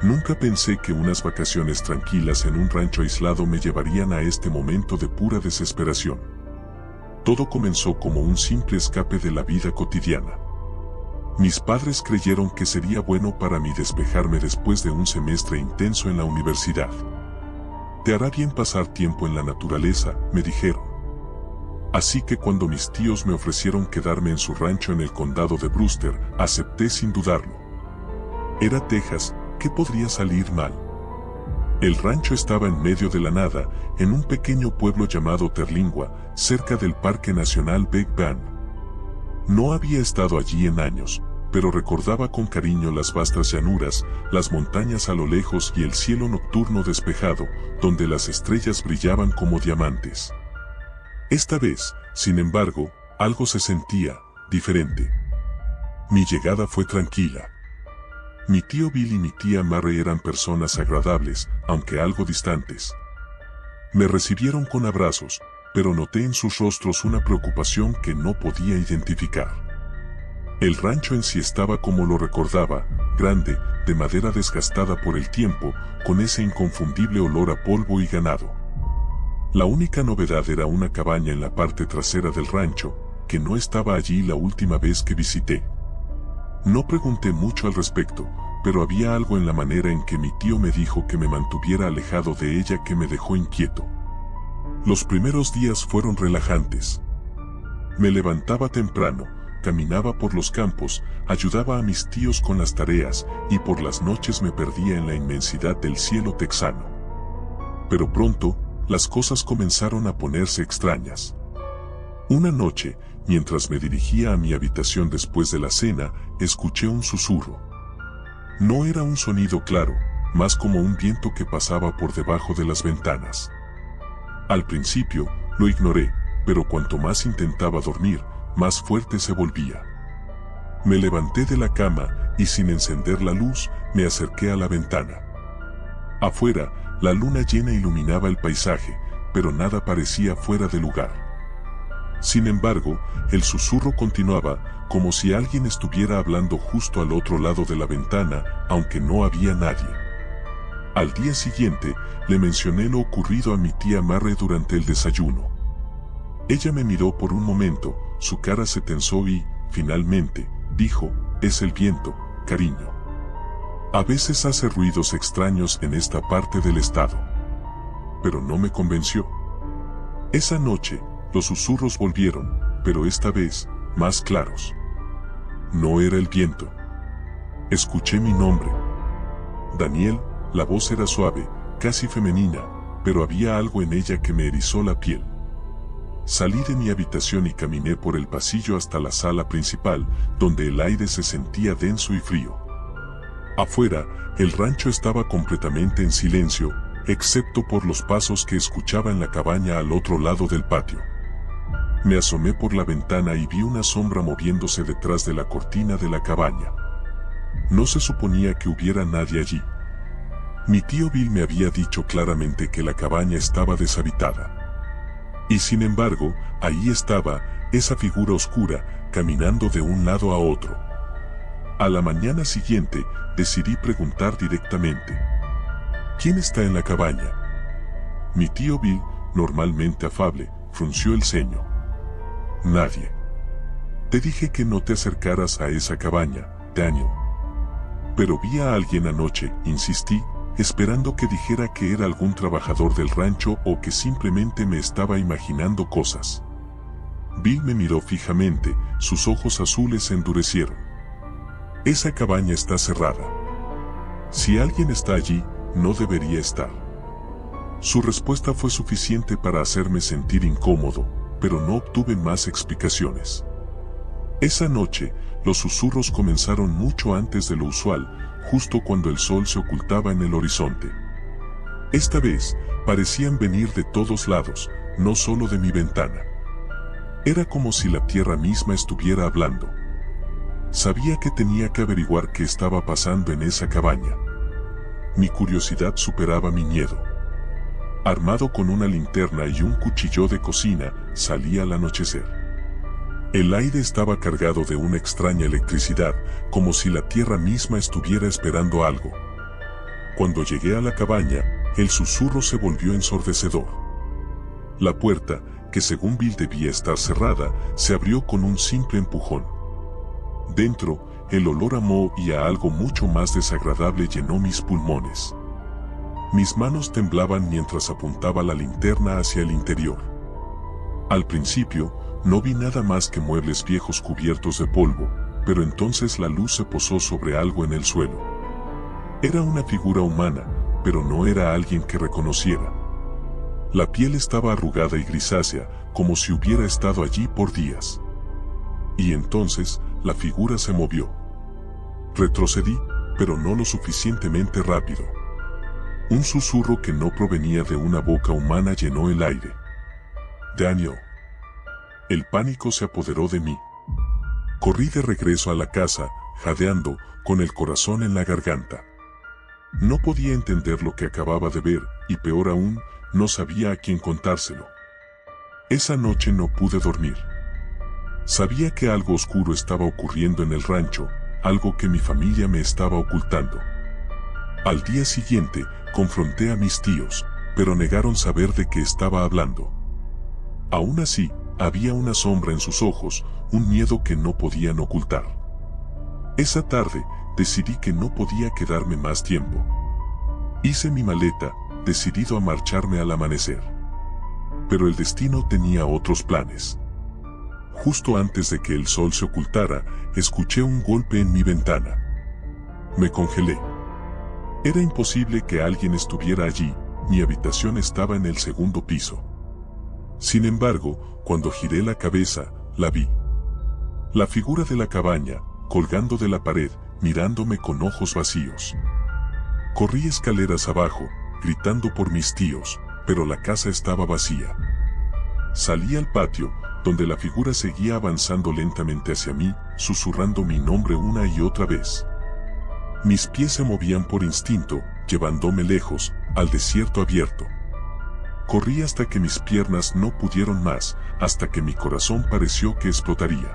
Nunca pensé que unas vacaciones tranquilas en un rancho aislado me llevarían a este momento de pura desesperación. Todo comenzó como un simple escape de la vida cotidiana. Mis padres creyeron que sería bueno para mí despejarme después de un semestre intenso en la universidad. «Te hará bien pasar tiempo en la naturaleza», me dijeron. Así que cuando mis tíos me ofrecieron quedarme en su rancho en el condado de Brewster, acepté sin dudarlo. Era Texas, ¿qué podría salir mal? El rancho estaba en medio de la nada, en un pequeño pueblo llamado Terlingua, cerca del Parque Nacional Big Bend. No había estado allí en años, pero recordaba con cariño las vastas llanuras, las montañas a lo lejos y el cielo nocturno despejado, donde las estrellas brillaban como diamantes. Esta vez, sin embargo, algo se sentía diferente. Mi llegada fue tranquila. Mi tío Bill y mi tía Mary eran personas agradables, aunque algo distantes. Me recibieron con abrazos, pero noté en sus rostros una preocupación que no podía identificar. El rancho en sí estaba como lo recordaba, grande, de madera desgastada por el tiempo, con ese inconfundible olor a polvo y ganado. La única novedad era una cabaña en la parte trasera del rancho, que no estaba allí la última vez que visité. No pregunté mucho al respecto, pero había algo en la manera en que mi tío me dijo que me mantuviera alejado de ella que me dejó inquieto. Los primeros días fueron relajantes. Me levantaba temprano, caminaba por los campos, ayudaba a mis tíos con las tareas y por las noches me perdía en la inmensidad del cielo texano. Pero pronto, las cosas comenzaron a ponerse extrañas. Una noche, mientras me dirigía a mi habitación después de la cena, escuché un susurro. No era un sonido claro, más como un viento que pasaba por debajo de las ventanas. Al principio, lo ignoré, pero cuanto más intentaba dormir, más fuerte se volvía. Me levanté de la cama y sin encender la luz, me acerqué a la ventana. Afuera, la luna llena iluminaba el paisaje, pero nada parecía fuera de lugar. Sin embargo, el susurro continuaba, como si alguien estuviera hablando justo al otro lado de la ventana, aunque no había nadie. Al día siguiente, le mencioné lo ocurrido a mi tía Mary durante el desayuno. Ella me miró por un momento, su cara se tensó y, finalmente, dijo, «Es el viento, cariño. A veces hace ruidos extraños en esta parte del estado». Pero no me convenció. Esa noche, los susurros volvieron, pero esta vez, más claros. No era el viento. Escuché mi nombre. Daniel, la voz era suave, casi femenina, pero había algo en ella que me erizó la piel. Salí de mi habitación y caminé por el pasillo hasta la sala principal, donde el aire se sentía denso y frío. Afuera, el rancho estaba completamente en silencio, excepto por los pasos que escuchaba en la cabaña al otro lado del patio. Me asomé por la ventana y vi una sombra moviéndose detrás de la cortina de la cabaña. No se suponía que hubiera nadie allí. Mi tío Bill me había dicho claramente que la cabaña estaba deshabitada. Y sin embargo, ahí estaba, esa figura oscura, caminando de un lado a otro. A la mañana siguiente, decidí preguntar directamente: ¿quién está en la cabaña? Mi tío Bill, normalmente afable, frunció el ceño. Nadie. Te dije que no te acercaras a esa cabaña, Daniel. Pero vi a alguien anoche, insistí, esperando que dijera que era algún trabajador del rancho o que simplemente me estaba imaginando cosas. Bill me miró fijamente, sus ojos azules se endurecieron. Esa cabaña está cerrada. Si alguien está allí, no debería estar. Su respuesta fue suficiente para hacerme sentir incómodo, pero no obtuve más explicaciones. Esa noche, los susurros comenzaron mucho antes de lo usual, justo cuando el sol se ocultaba en el horizonte. Esta vez, parecían venir de todos lados, no solo de mi ventana. Era como si la tierra misma estuviera hablando. Sabía que tenía que averiguar qué estaba pasando en esa cabaña. Mi curiosidad superaba mi miedo. Armado con una linterna y un cuchillo de cocina, salí al anochecer. El aire estaba cargado de una extraña electricidad, como si la tierra misma estuviera esperando algo. Cuando llegué a la cabaña, el susurro se volvió ensordecedor. La puerta, que según Bill debía estar cerrada, se abrió con un simple empujón. Dentro, el olor a moho y a algo mucho más desagradable llenó mis pulmones. Mis manos temblaban mientras apuntaba la linterna hacia el interior. Al principio, no vi nada más que muebles viejos cubiertos de polvo, pero entonces la luz se posó sobre algo en el suelo. Era una figura humana, pero no era alguien que reconociera. La piel estaba arrugada y grisácea, como si hubiera estado allí por días. Y entonces, la figura se movió. Retrocedí, pero no lo suficientemente rápido. Un susurro que no provenía de una boca humana llenó el aire. Daniel. El pánico se apoderó de mí. Corrí de regreso a la casa, jadeando, con el corazón en la garganta. No podía entender lo que acababa de ver, y peor aún, no sabía a quién contárselo. Esa noche no pude dormir. Sabía que algo oscuro estaba ocurriendo en el rancho, algo que mi familia me estaba ocultando. Al día siguiente, confronté a mis tíos, pero negaron saber de qué estaba hablando. Aún así, había una sombra en sus ojos, un miedo que no podían ocultar. Esa tarde, decidí que no podía quedarme más tiempo. Hice mi maleta, decidido a marcharme al amanecer. Pero el destino tenía otros planes. Justo antes de que el sol se ocultara, escuché un golpe en mi ventana. Me congelé. Era imposible que alguien estuviera allí, mi habitación estaba en el segundo piso. Sin embargo, cuando giré la cabeza, la vi. La figura de la cabaña, colgando de la pared, mirándome con ojos vacíos. Corrí escaleras abajo, gritando por mis tíos, pero la casa estaba vacía. Salí al patio, donde la figura seguía avanzando lentamente hacia mí, susurrando mi nombre una y otra vez. Mis pies se movían por instinto, llevándome lejos, al desierto abierto. Corrí hasta que mis piernas no pudieron más, hasta que mi corazón pareció que explotaría.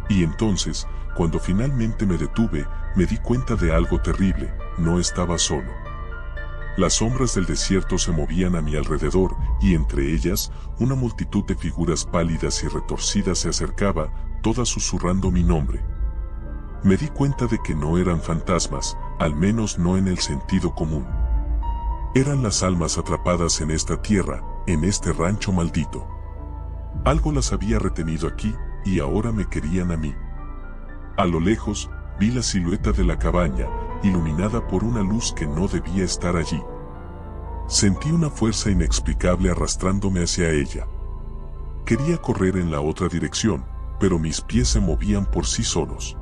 Y entonces, cuando finalmente me detuve, me di cuenta de algo terrible: no estaba solo. Las sombras del desierto se movían a mi alrededor, y entre ellas, una multitud de figuras pálidas y retorcidas se acercaba, todas susurrando mi nombre. Me di cuenta de que no eran fantasmas, al menos no en el sentido común. Eran las almas atrapadas en esta tierra, en este rancho maldito. Algo las había retenido aquí, y ahora me querían a mí. A lo lejos, vi la silueta de la cabaña, iluminada por una luz que no debía estar allí. Sentí una fuerza inexplicable arrastrándome hacia ella. Quería correr en la otra dirección, pero mis pies se movían por sí solos.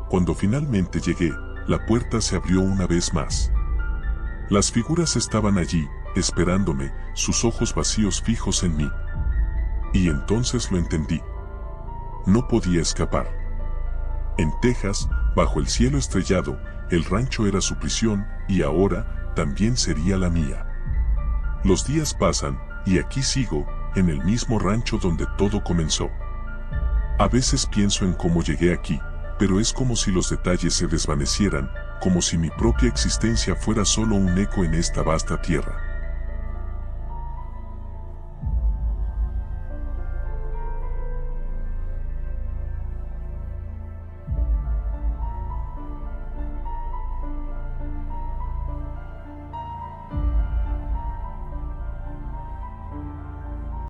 Cuando finalmente llegué, la puerta se abrió una vez más. Las figuras estaban allí, esperándome, sus ojos vacíos fijos en mí. Y entonces lo entendí. No podía escapar. En Texas, bajo el cielo estrellado, el rancho era su prisión, y ahora, también sería la mía. Los días pasan, y aquí sigo, en el mismo rancho donde todo comenzó. A veces pienso en cómo llegué aquí, pero es como si los detalles se desvanecieran, como si mi propia existencia fuera solo un eco en esta vasta tierra.